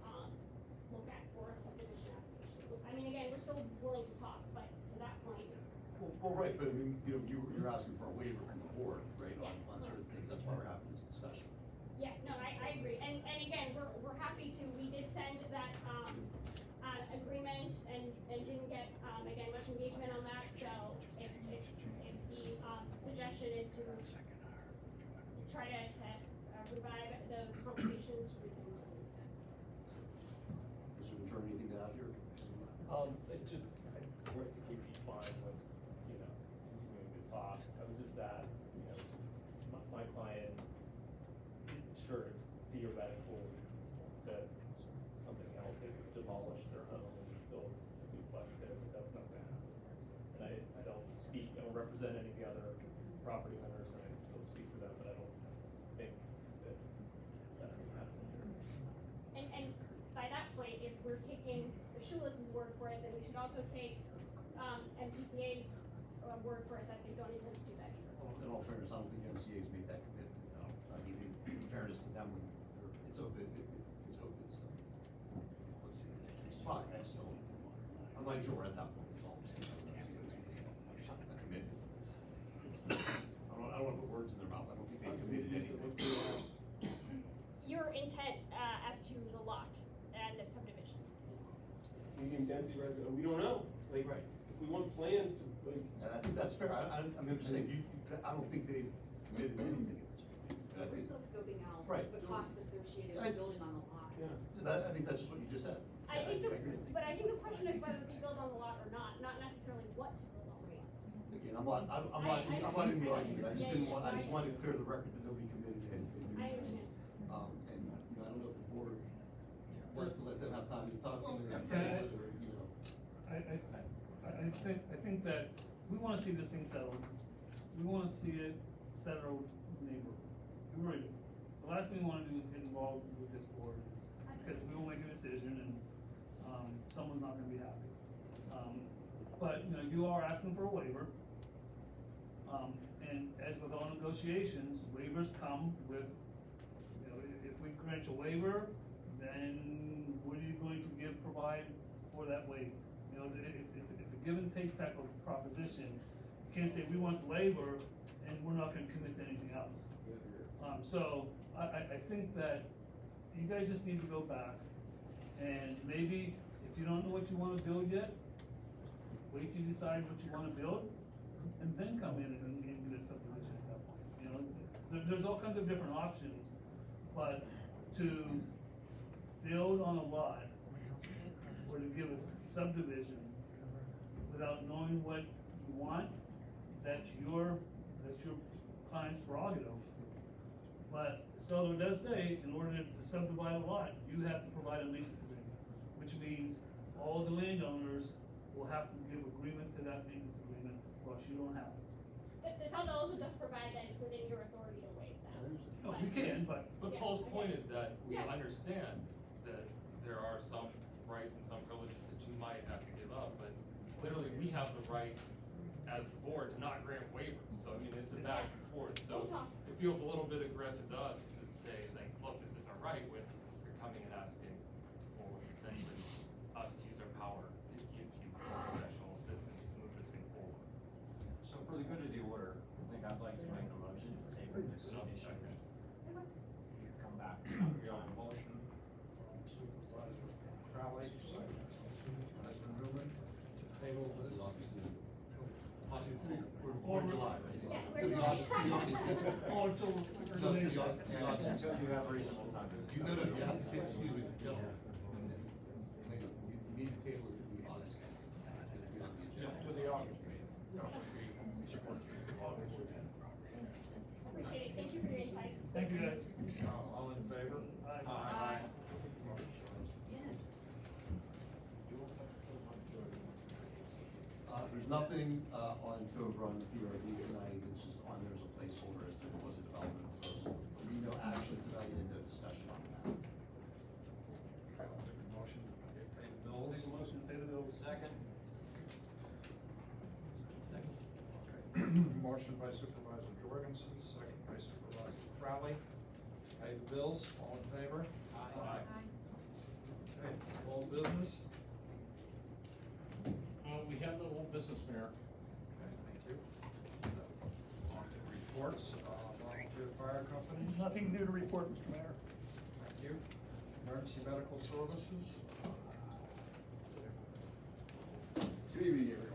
look at for a subdivision application. I mean, again, we're still willing to talk, but to that point, Well, right, but I mean, you know, you're asking for a waiver from the board, right, Yeah. on certain things, that's why we're having this discussion. yeah, no, I agree, and again, we're happy to, we did send that, agreement and didn't get, again, much engagement on that, so if the, suggestion is to try to revive those conversations, we can certainly do that. Mr. Attorney, anything to add here? It just, I think we'd be fine with, you know, continuing to talk. I was just that, you know, my client, sure, it's theoretical that something else, they could demolish their home and build a duplex there, but that's not gonna happen. And I don't speak, I don't represent any of the other property owners, and I don't speak for them, but I don't think that that's gonna happen there. And by that point, if we're taking the Schulitz's word for it, then we should also take, MCCA's word for it that they don't intend to do that either. Well, in all fairness, I don't think MCA's made that commitment, no. I mean, in fairness to them, when it's open, it's open, so. It's fine, I just don't, I'm not sure we're at that point, is all I'm saying. I don't think MCA's made a commitment. I don't wanna put words in their mouth, I don't think they've committed anything. Your intent, as to the lot and the subdivision. Medium density residential, we don't know, like, Right. if we want plans to, like, And I think that's fair, I mean, I'm just saying, I don't think they've committed anything at this point. And I We're think, still scoping out Right. the cost associated I- with building on the lot. yeah. I think that's just what you just said. I think agree. but I think the question is whether to build on the lot or not necessarily what to build on the lot. Again, I'm not in the argument, I just didn't want, I just wanted to clear the record that nobody committed to anything. I understand. And, you know, I don't know if the board wanted to let them have time to talk, and then, Yeah. or, you know. I think that we wanna see this thing settled. We wanna see it settled neighborhood. We really do. The last thing we wanna do is get involved with this board, because we will make a decision and, someone's not gonna be happy. But, you know, you are asking for a waiver. And as with all negotiations, waivers come with, you know, if we grant a waiver, then what are you going to provide for that waiver? You know, it's a give and take type of proposition. You can't say, we want the waiver, and we're not gonna commit to anything else. So, I think that you guys just need to go back, and maybe, if you don't know what you wanna build yet, wait till you decide what you wanna build, and then come in and get a subdivision at that point. You know, there's all kinds of different options, but to build on a lot, or to give a subdivision without knowing what you want, that's your client's prerogative. But so it does say, in order to subdivide a lot, you have to provide a maintenance agreement, which means all the landowners will have to give agreement to that maintenance agreement, or else you don't have it. The South also does provide that it's within your authority to waive that. No, you can, but. But Paul's point is that we Yeah. understand that there are some rights and some privileges that you might have to give up, but clearly we have the right as the board to not grant waivers, so I mean, it's a back and forth, so We'll talk. it feels a little bit aggressive to us to say, like, look, this is our right, when you're coming and asking for what's essentially us to use our power to give you special assistance to move this thing forward. So for the good of the order, I think I'd like to make a motion to table this And I'll issue. second. Come back, we have a motion. Supervisor Crowley, Supervisor Newman, to table this. Or July, right? Yes, To the August, to the August meeting. Or till. No, to the August- to the August Until meeting. you have reasonable time to discuss. No, you have to, excuse me, Joe. You need to table it to the August. It's gonna be on the agenda. To the August meeting. Appreciate it, thank you for your insights. Thank you, guys. All in favor? Aye. There's nothing, on Cove Run PRD tonight, it's just on, there's a placeholder as there was a development proposal. There'll be no action tonight and no discussion on that. Motion to pay the bills. Make a motion to pay the bills. Second. Motion by Supervisor Jorgensen, second by Supervisor Crowley. Pay the bills, all in favor? Aye. Okay, old business? We have no old business, Mayor. Okay, thank you. On to reports, volunteer fire companies. Nothing new to report, Mr. Mayor. Thank you. Emergency medical services. Good evening, everyone.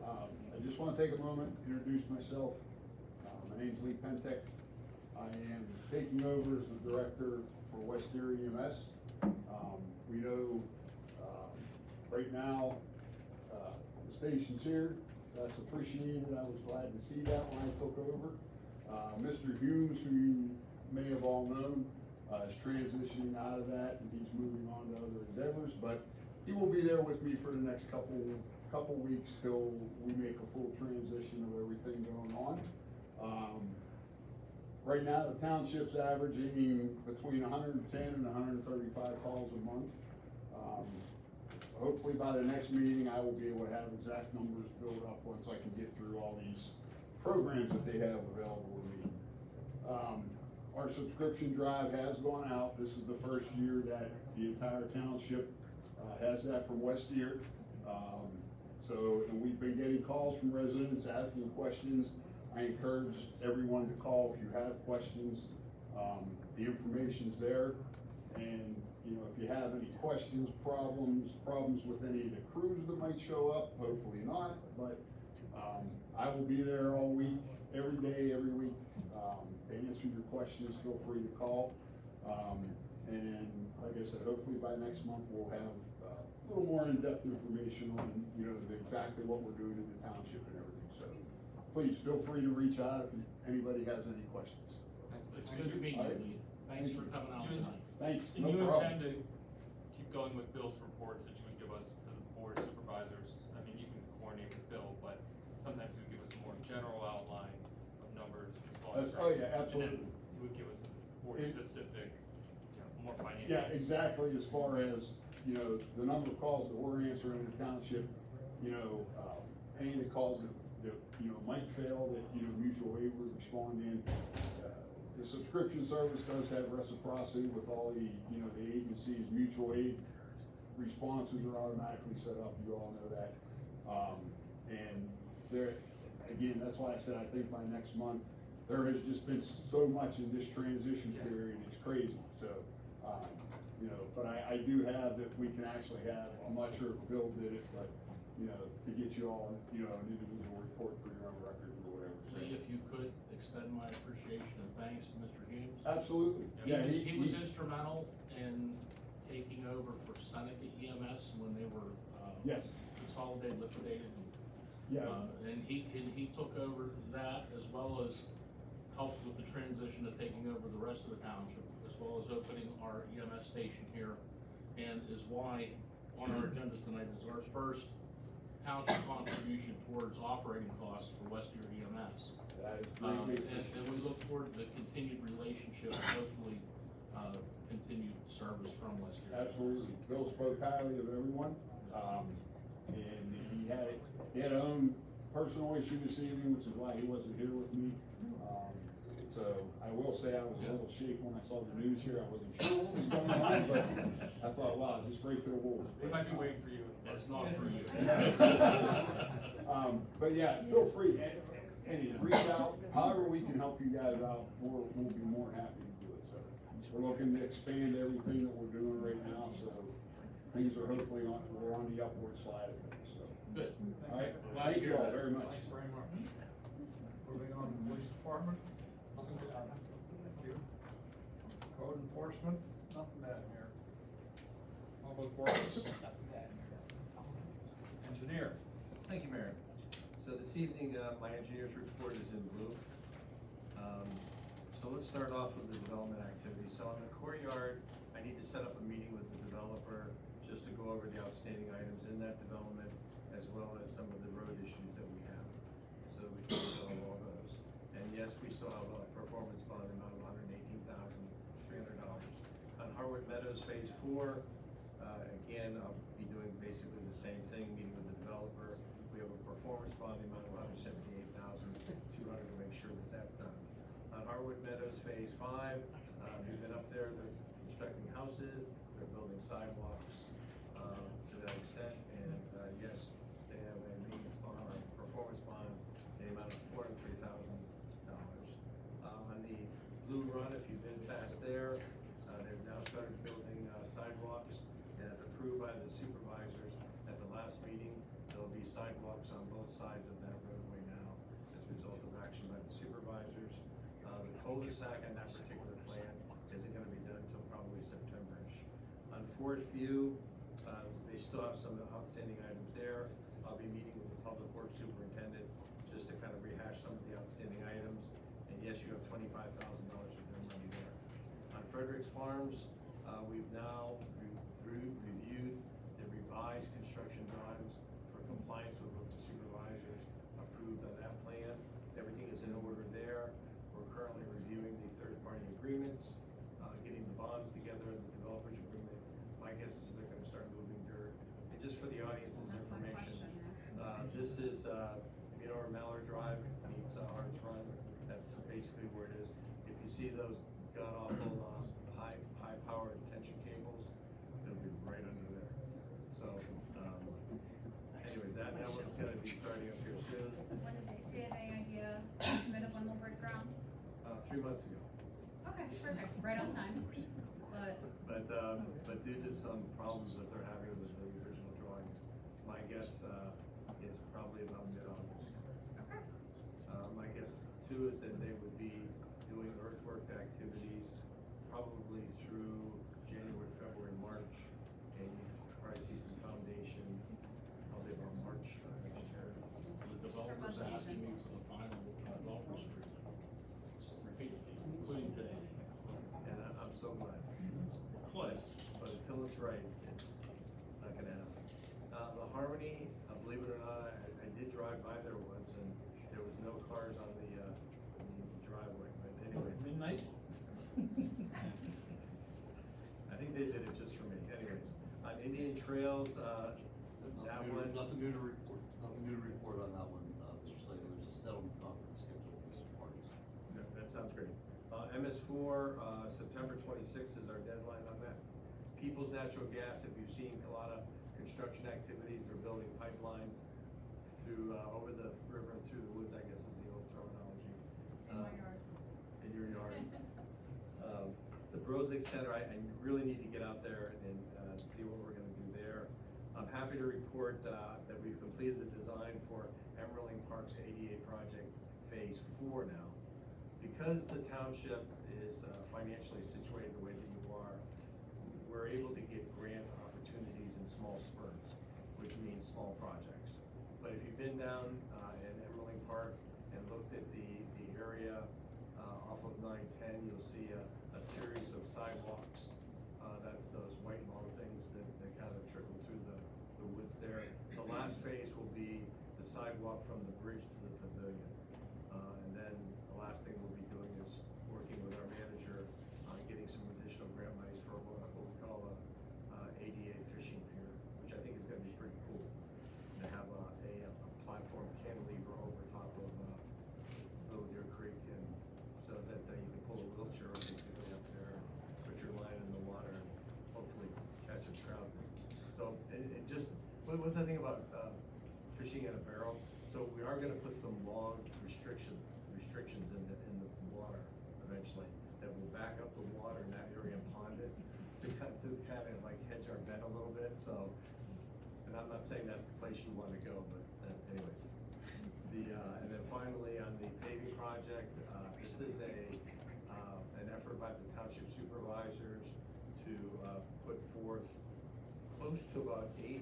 I just want to take a moment, introduce myself. My name's Lee Pentek. I am taking over as the director for West Erie EMS. We know, right now, the station's here. That's appreciated. I was glad to see that when I took over. Mr. Humes, who you may have all known, is transitioning out of that and he's moving on to other endeavors, but he will be there with me for the next couple weeks till we make a full transition of everything going on. Right now, the township's averaging between 110 and 135 calls a month. Hopefully by the next meeting, I will be able to have exact numbers built up once I can get through all these programs that they have available to me. Our subscription drive has gone out. This is the first year that the entire township has that from West Erie. And we've been getting calls from residents asking questions. I encourage everyone to call if you have questions. The information's there. And, you know, if you have any questions, problems with any of the crews that might show up, hopefully not, but I will be there all week, every day, every week, to answer your questions. Feel free to call. And like I said, hopefully by next month, we'll have a little more in-depth information on, you know, exactly what we're doing in the township and everything. So please feel free to reach out if anybody has any questions. Thanks. It's good to meet you, Lee. Thanks for coming out tonight. Thanks, And no you problem. intend to keep going with Bill's reports that you would give us to the board of supervisors? I mean, you can coordinate with Bill, but sometimes you would give us a more general outline of numbers as well as. Oh, yeah, And absolutely. then you would give us a more specific, more financial. Yeah, exactly, as far as, you know, the number of calls that we're answering in the township, you know, any of the calls that, you know, might fail, that, you know, mutual aid would respond in. The subscription service does have reciprocity with all the, you know, the agencies, mutual aid responses are automatically set up, you all know that. And there, again, that's why I said I think by next month, there has just been so much in this transition period, it's crazy, so, you know, but I do have that we can actually have, I'm not sure if Bill did it, but, you know, to get you all, you know, an individual report for your own record or whatever. Lee, if you could extend my appreciation and thanks to Mr. Humes. Absolutely, yeah. He was instrumental in taking over for Seneca EMS when they were, Yes. consolidated, liquidated. Yeah. And he took over that as well as helped with the transition of taking over the rest of the township, as well as opening our EMS station here. And is why on our agenda tonight is our first township contribution towards operating costs for West Erie EMS. That is great. And we look forward to the continued relationship, and hopefully, continued service from West Erie. Absolutely. Bill spoke highly of everyone, and he had his own personal issue this evening, which is why he wasn't here with me. So I will say I was a little shaken when I saw the news here. I wasn't sure what was going on, but I thought, wow, just right to the wolves. We might be waiting for you. That's not for you. But yeah, feel free, and reach out, however we can help you guys out, we'll be more than happy to do it, so. We're looking to expand everything that we're doing right now, so things are hopefully we're on the upward slide of things, so. Good. All right, Glad to thank you hear all that. very much. Thanks very much. Moving on to the police department. Thank you. Code enforcement, nothing bad here. Public works. Engineer. Thank you, Mayor. So this evening, my engineer's report is in blue. So let's start off with the development activity. So on the courtyard, I need to set up a meeting with the developer just to go over the outstanding items in that development, as well as some of the road issues that we have. So we can resolve all those. And yes, we still have a performance bond amount of $118,300. On Harwood Meadows Phase 4, again, I'll be doing basically the same thing, meeting with the developer. We have a performance bond amount of $178,200 to make sure that that's done. On Harwood Meadows Phase 5, If you've been up there, they're constructing houses, they're building sidewalks, to that extent, and, yes, they have a maintenance bond, or performance bond, in the amount of $403,000. On the Blue Run, if you've been past there, they've now started building, sidewalks, and as approved by the supervisors at the last meeting, there'll be sidewalks on both sides of that roadway now, as a result of action by the supervisors. The cul-de-sac on that particular plan isn't gonna be done until probably September-ish. On Fort View, they still have some outstanding items there. I'll be meeting with the public works superintendent just to kind of rehash some of the outstanding items. And yes, you have $25,000 of their money there. On Frederick's Farms, we've now reviewed the revised construction drawings for compliance with what the supervisors approved on that plan. Everything is in order there. We're currently reviewing the third-party agreements, getting the bonds together and the developers agreement. My guess is they're gonna start moving dirt. And just for the audience's That's my information, question, this is, you know where Mallard Drive meets Harts Run? That's basically where it is. If you see those god-awful, high-powered tension cables, it'll be right under there. So, anyways, that one's gonna be starting up here soon. When did do you have any idea, estimate of when they'll break ground? 3 months ago. Okay, perfect, right on time. But due to some problems that they're having with the original drawings, my guess, is probably about mid-August. Okay. My guess too is that they would be doing earthwork activities probably through January, February, March, and you'd probably see some foundations probably about March next year. The developer's asking me for the final developer's agreement, repeatedly, including today. And I'm so glad. Close, but until it's right, it's not gonna happen. The Harmony, believe it or not, I did drive by there once, and there was no cars on the driveway, but anyways. Midnight? I think they did it just for me, anyways. On Indian Trails, that one. Nothing new to report, on that one, Mr. Slater, there's a settlement conference scheduled with Mr. Parties. No, that sounds great. MS4, September 26th is our deadline on that. People's Natural Gas, if you've seen a lot of construction activities, they're building pipelines through, over the river and through the woods, I guess is the old terminology. In my yard. In your yard. The Brozick Center, I really need to get out there and see what we're gonna do there. I'm happy to report that we've completed the design for Emerling Park's ADA project, Phase 4 now. Because the township is financially situated the way that you are, we're able to get grant opportunities in small spurts, which means small projects. But if you've been down in Emerling Park and looked at the area off of 910, you'll see a series of sidewalks. That's those white long things that kind of trickle through the woods there. The last phase will be the sidewalk from the bridge to the pavilion. And then the last thing we'll be doing is working with our manager on getting some additional grant monies for what we call a ADA fishing pier, which I think is gonna be pretty cool. To have a platform cantilever over top of Little Deer Creek, and so that you can pull a wheelchair basically up there, put your line in the water, and hopefully catch a trout. So it just, what's that thing about fishing in a barrel? So we are gonna put some long restrictions in the water eventually that will back up the water in that area and pond it to kind of like hedge our bet a little bit. So, and I'm not saying that's the place you want to go, but anyways. And then finally on the paving project, this is an effort by the township supervisors to put forth close to about $800,000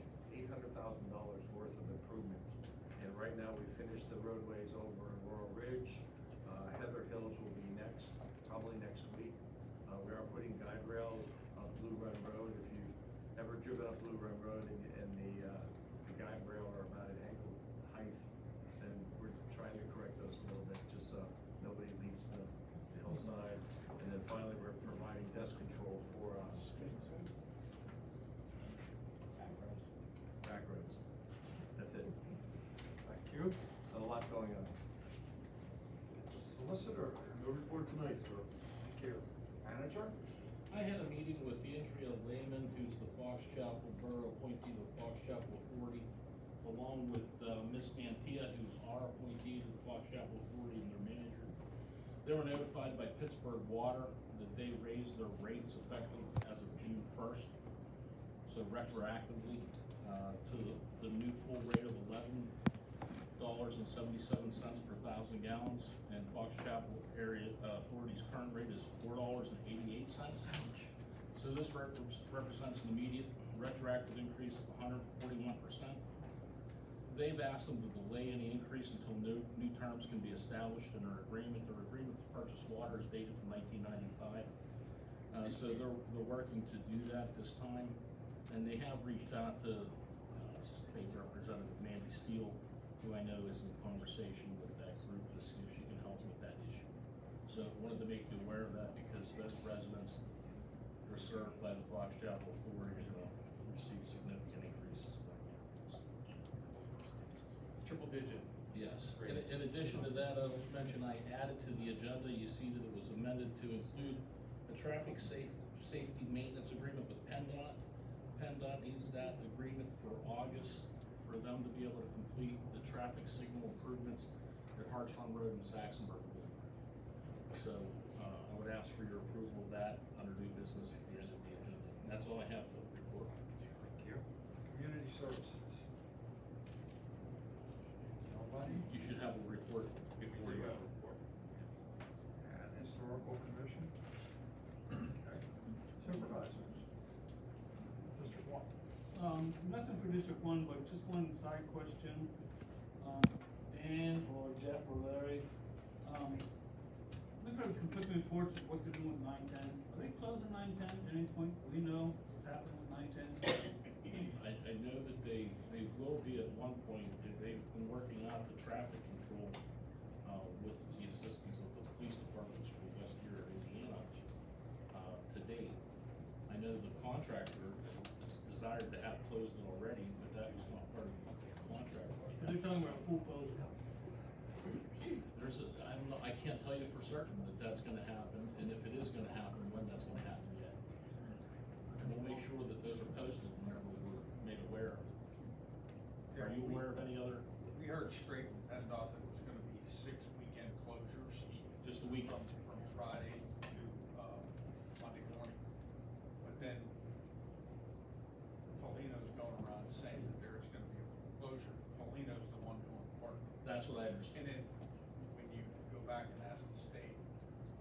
worth of improvements. And right now we finished the roadways over in Laurel Ridge. Heather Hills will be next, probably next week. We are putting guide rails on Blue Run Road. If you've ever driven up Blue Run Road and the guide rail are about at ankle height, then we're trying to correct those a little bit, just so nobody leaves the hillside. And then finally, we're providing dust control for back roads. That's it. Thank you. So a lot going on. Solicitor, no report tonight, sir. Thank you. Manager. I had a meeting with Andrea Lehman, who's the Fox Chapel Borough appointee to the Fox Chapel Authority, along with Ms. Mantilla, who's our appointee to the Fox Chapel Authority and their manager. They were notified by Pittsburgh Water that they raised their rates effective as of June 1st. So retroactively to the new full rate of $11.77 per 1,000 gallons, and Fox Chapel Area Authority's current rate is $4.88. So this represents an immediate retroactive increase of 141%. They've asked them to delay any increase until new terms can be established in their agreement. Their agreement to purchase water is dated from 1995. So they're working to do that this time, and they have reached out to State Representative Mandy Steele, who I know is in conversation with that group to see if she can help with that issue. So I wanted to make you aware of that because those residents who are served by the Fox Chapel Authority receive significant increases. Triple digit. Yes. In addition to that, I was mentioned I added to the agenda, you see that it was amended to include a traffic safety maintenance agreement with PennDOT. PennDOT needs that agreement for August for them to be able to complete the traffic signal improvements at Hartshorn Road and Saxonburg. So I would ask for your approval of that under new business at the end of the agenda. And that's all I have to report. Thank you. Community Services. Nobody? You should have a report before you have a report. And Historical Commission. Okay. Supervisors. District 1. Nothing for District 1, but just one side question. Dan or Jeff or Larry, we've heard conflicting reports of what they're doing with 910. Are they closing 910 at any point? Do we know what's happening with 910? I know that they will be at one point. They've been working out the traffic control with the assistance of the police departments from West Gear, Indiana, to date. I know the contractor has desired to have closed it already, but that was not part of the contract. They're talking about full closure. I don't know, I can't tell you for certain that that's gonna happen, and if it is gonna happen, when that's gonna happen yet. And we'll make sure that those are posted whenever we're made aware of it. Are you aware of any other, We heard straight from PennDOT that it was gonna be 6 weekend closures. just the weekends? From Friday to, Monday morning. But then Felino's going around saying that there's gonna be a closure. Felino's the one doing the work. That's what I understand. And then when you go back and ask the state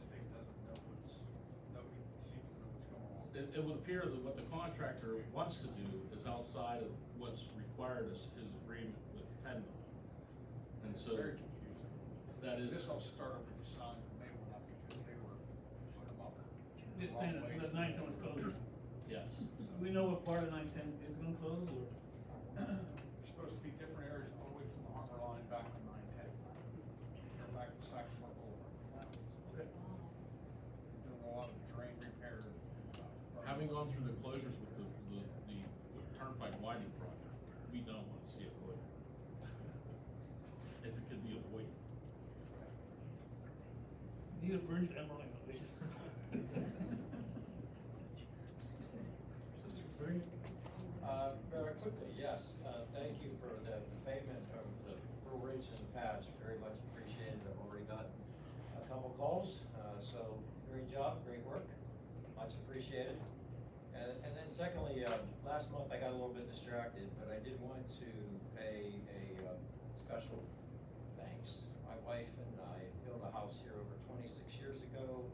doesn't know nobody seems to know what's going on. It would appear that what the contractor wants to do is outside of what's required as his agreement with PennDOT. And so, Very confusing. that is. This all started with the signs when they went up because they were putting them up. It's saying that 910 was closed. Yes. Do we know what part of 910 is gonna close, or? There's supposed to be different areas all the way from the Harbor Line back to 910. Go back to Saxonburg Boulevard. Okay. Doing a lot of drain repair. Having gone through the closures with the Turnpike widening project, we don't want to see it closed. If it could be avoided. Need a bridge to Emerald, please. District 3. Very quickly, yes, thank you for the payment of the breweries in the past, very much appreciated. I've already gotten a couple calls, so great job, great work, much appreciated. And then secondly, last month I got a little bit distracted, but I did want to pay a special thanks. My wife and I built a house here over 26 years ago,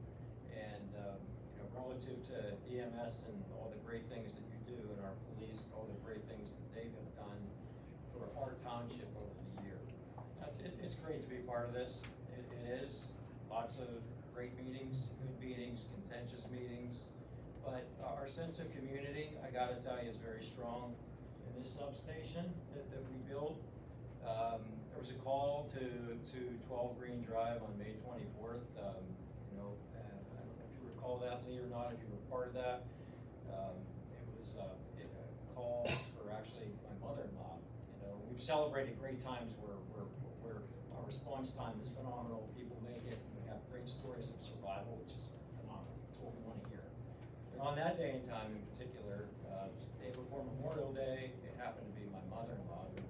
and relative to EMS and all the great things that you do, and our police, all the great things that they have done for our township over the year. It's great to be part of this. It is lots of great meetings, good meetings, contentious meetings. But our sense of community, I gotta tell you, is very strong. In this substation that we built, there was a call to 12 Green Drive on May 24th. I don't know if you recall that, Lee, or not, if you were part of that. It was a call for actually my mother-in-law. We've celebrated great times where our response time is phenomenal. People make it. We have great stories of survival, which is phenomenal. That's what we want to on that day and time in particular, day before Memorial Day, it happened to be my mother-in-law who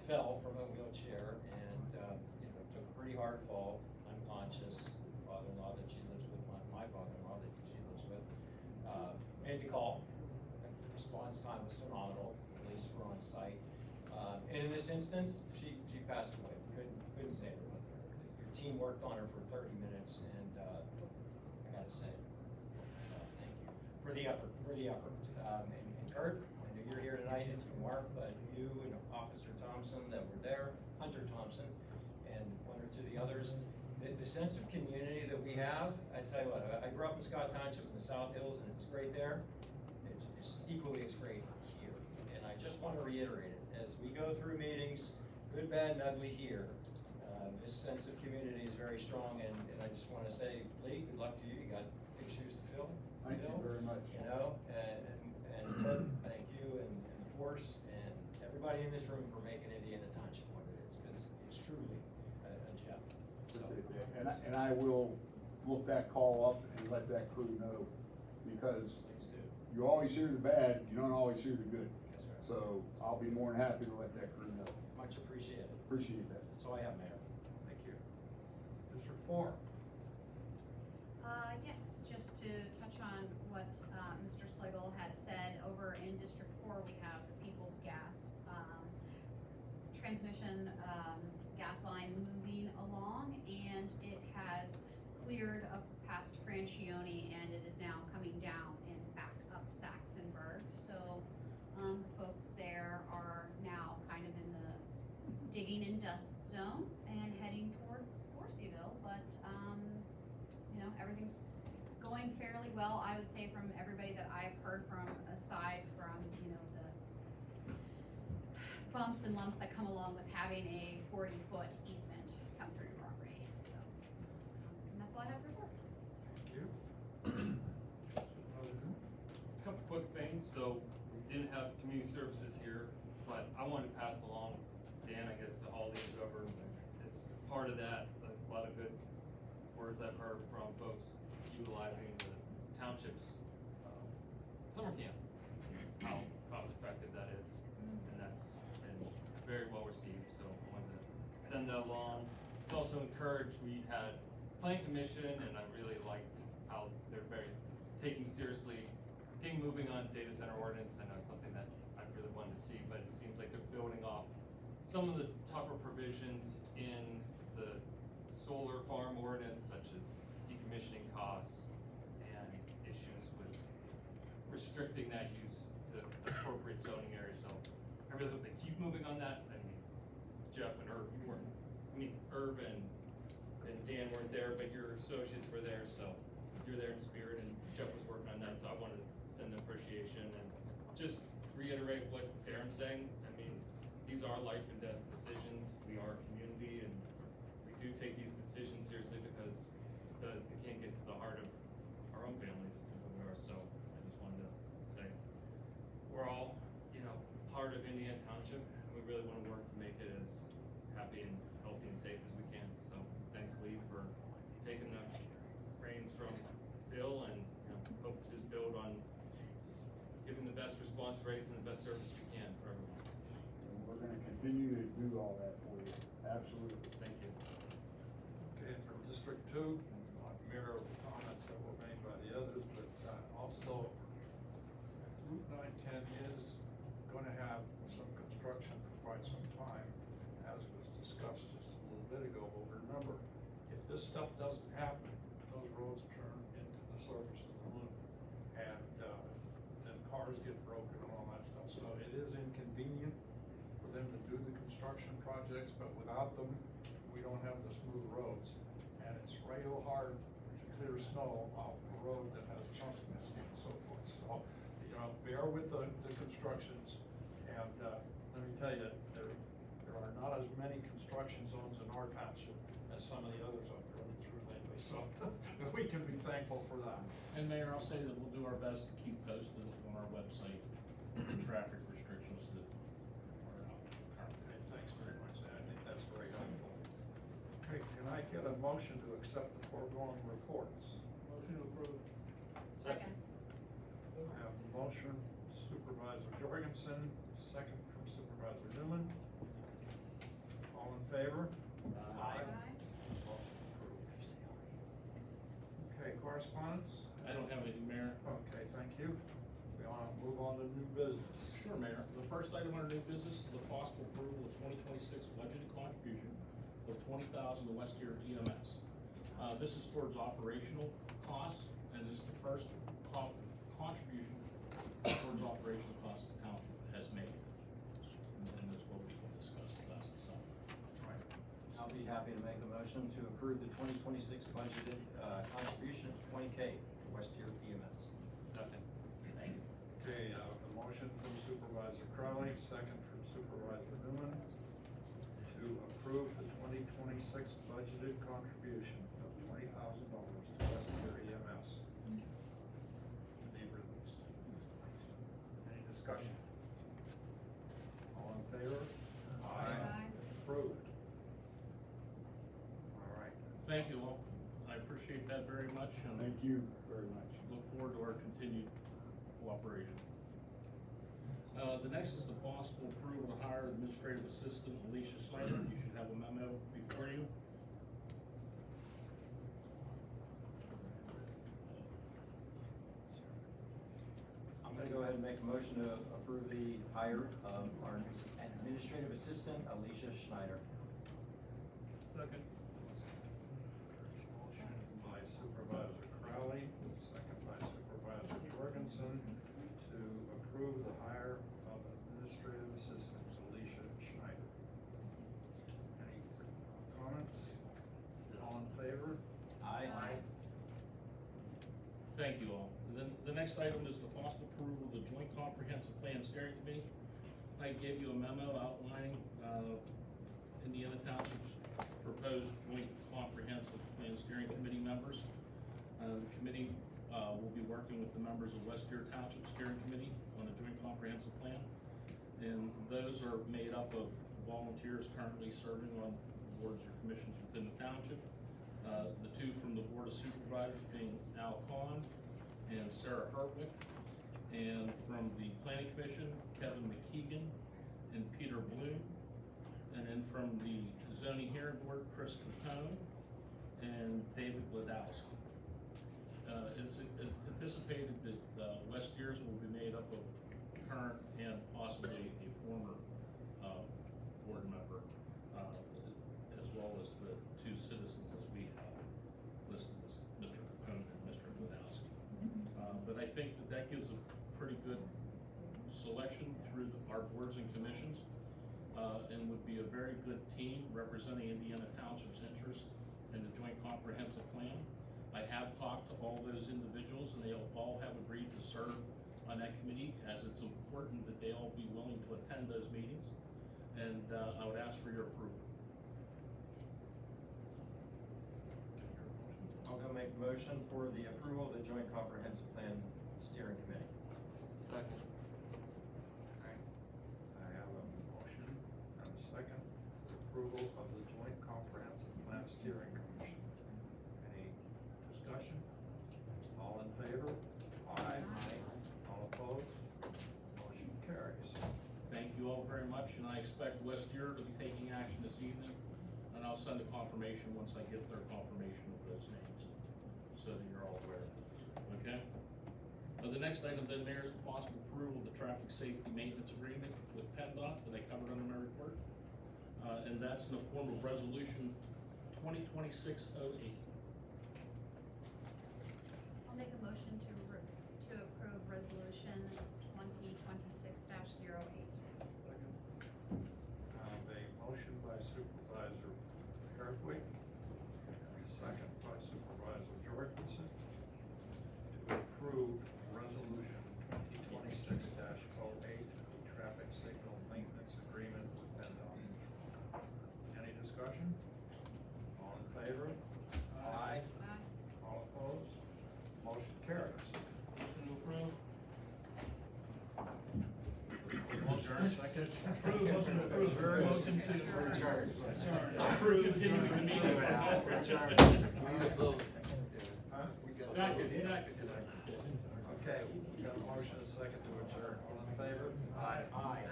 fell from a wheelchair and took a pretty hard fall, unconscious. Father-in-law that she lives with, my father-in-law that she lives with, made the call. The response time was phenomenal. Police were on site, and in this instance, she passed away. Couldn't save her. Your team worked on her for 30 minutes, and I gotta say, thank you for the effort. And Kurt, I know you're here tonight, it's from Mark, but you and Officer Thompson that were there, Hunter Thompson, and one or two of the others, the sense of community that we have, I tell you what, I grew up in Scott Township in the South Hills, and it's great there. It's equally as great here. And I just want to reiterate it, as we go through meetings, good, bad, and ugly here, this sense of community is very strong, and I just want to say, Lee, good luck to you. You got big shoes to fill. Thank you very much. And Kurt, thank you, and the force, and everybody in this room for making Indiana Township what it is, because it's truly a gem. So, And I will look that call up and let that crew know, because please do. you always hear the bad, you don't always hear the good. Yes, sir. So I'll be more than happy to let that crew know. Much appreciated. Appreciate that. That's all I have, Mayor. Thank you. District 4. Yes, just to touch on what Mr. Slagle had said, over in District 4, we have the People's Gas transmission gas line moving along, and it has cleared up past Francione, and it is now coming down and back up Saxonburg. So the folks there are now kind of in the digging and dust zone and heading toward Dorseyville, but everything's going fairly well, I would say, from everybody that I've heard from, aside from, the bumps and lumps that come along with having a 40-foot easement come through your property. So, and that's all I have to report. Thank you. Couple quick things, so we didn't have community services here, but I wanted to pass along, Dan, I guess, to all the government. It's part of that, a lot of good words I've heard from folks utilizing the township's summer camp, how cost effective that is, and that's been very well received, so I wanted to send that along. It's also encouraged, we had plan commission, and I really liked how they're very taking seriously getting moving on data center ordinance. I know it's something that I really wanted to see, but it seems like they're building off some of the tougher provisions in the solar farm ordinance, such as decommissioning costs and issues with restricting that use to appropriate zoning areas. So I really hope they keep moving on that. I mean, Jeff and Irv, Irv and Dan weren't there, but your associates were there, so you're there in spirit, and Jeff was working on that, so I wanted to send appreciation and just reiterate what Darren's saying. I mean, these are life and death decisions. We are a community, and we do take these decisions seriously because it can't get to the heart of our own families and who we are. So I just wanted to say we're all, part of Indiana Township, and we really want to work to make it as happy and healthy and safe as we can. So thanks, Lee, for taking the reins from Bill, and hope to just build on just giving the best response rates and the best service we can for everyone. And we're gonna continue to do all that for you. Absolutely. Thank you. Okay, and from District 2, I'll mirror the comments that were made by the others, but also Route 910 is going to have some construction for quite some time, as was discussed just a little bit ago. But remember, if this stuff doesn't happen, those roads turn into the surface of the moon, and then cars get broken and all that stuff. So it is inconvenient for them to do the construction projects, but without them, we don't have the smooth roads. And it's real hard to clear snow off a road that has chunks missing and so forth. So, bear with the constructions. And let me tell you, there are not as many construction zones in our township as some of the others I've driven through lately. So we can be thankful for that. And Mayor, I'll say that we'll do our best to keep posted on our website, the traffic restrictions that are out. Okay, thanks very much. I think that's very helpful. Okay, can I get a motion to accept the foregoing reports? Motion to approve. Second. motion Supervisor Jorgensen, second from Supervisor Newman. All in favor? Aye. Motion approved. Okay, correspondence? I don't have anything, Mayor. Okay, thank you. We wanna move on to new business. Sure, Mayor. The first item on our new business is the possible approval of 2026 budgeted contribution of $20,000 to Westier EMS. This is towards operational costs, and this is the first contribution towards operational costs the township has made. And this will be discussed last December. Right. I'll be happy to make a motion to approve the 2026 budgeted contribution of $20K to Westier EMS. Second. Thank you. Okay, a motion from Supervisor Crowley, second from Supervisor Newman, to approve the 2026 budgeted contribution of $20,000 to Westier EMS. To be released. Any discussion? All in favor? Aye. Approved. All right. Thank you all. I appreciate that very much, and Thank you very much. look forward to our continued cooperation. The next is the possible approval to hire administrative assistant Alicia Snyder. You should have a memo before you. I'm gonna go ahead and make a motion to approve the hire of our administrative assistant, Alicia Schneider. Second. Motion by Supervisor Crowley, second by Supervisor Jorgensen, to approve the hire of administrative assistant Alicia Schneider. Any comments? All in favor? Aye. Thank you all. And then the next item is the possible approval of the Joint Comprehensive Plan Steering Committee. I gave you a memo outlining, Indiana Township's proposed Joint Comprehensive Plan Steering Committee members. The committee, will be working with the members of Westier Township Steering Committee on a Joint Comprehensive Plan. And those are made up of volunteers currently serving on boards or commissions within the township. The two from the Board of Supervisors being Al Kahn and Sarah Hertwick. And from the Planning Commission, Kevin McKeegan and Peter Bloom. And then from the Zoning Hearing Board, Chris Capone and David Gladowski. It's anticipated that Westiers will be made up of current and possibly a former board member, as well as the two citizens as we have listed as Mr. Capone and Mr. Gladowski. But I think that gives a pretty good selection through our boards and commissions, and would be a very good team representing Indiana Township's interest in the Joint Comprehensive Plan. I have talked to all those individuals, and they all have agreed to serve on that committee, as it's important that they all be willing to attend those meetings, and I would ask for your approval. I'll go make a motion for the approval of the Joint Comprehensive Plan Steering Committee. Second. Okay. I have a motion and a second for approval of the Joint Comprehensive Plan Steering Commission. Any discussion? All in favor? Aye. All opposed? Motion carries. Thank you all very much, and I expect Westier to be taking action this evening, and I'll send a confirmation once I get their confirmation of those names, so that you're all aware of those, okay? The next item then, Mayor, is the possible approval of the traffic safety maintenance agreement with PennDOT that I covered under my report. And that's in the form of resolution 2026-08. I'll make a motion to approve resolution 2026-08. I have a motion by Supervisor Hertwig, and a second by Supervisor Jorgensen, to approve resolution 2026-08, traffic signal maintenance agreement with PennDOT. Any discussion? All in favor? Aye. All opposed? Motion carries. Motion to approve. Second. Approve, motion to approve, motion to adjourn. Approve, continue the meeting. Huh? Second. Okay, Okay, we got a motion and a second to adjourn. All in favor? Aye. Aye.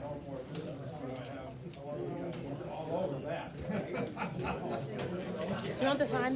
No more business, but I have all over that. Do you want the sign back?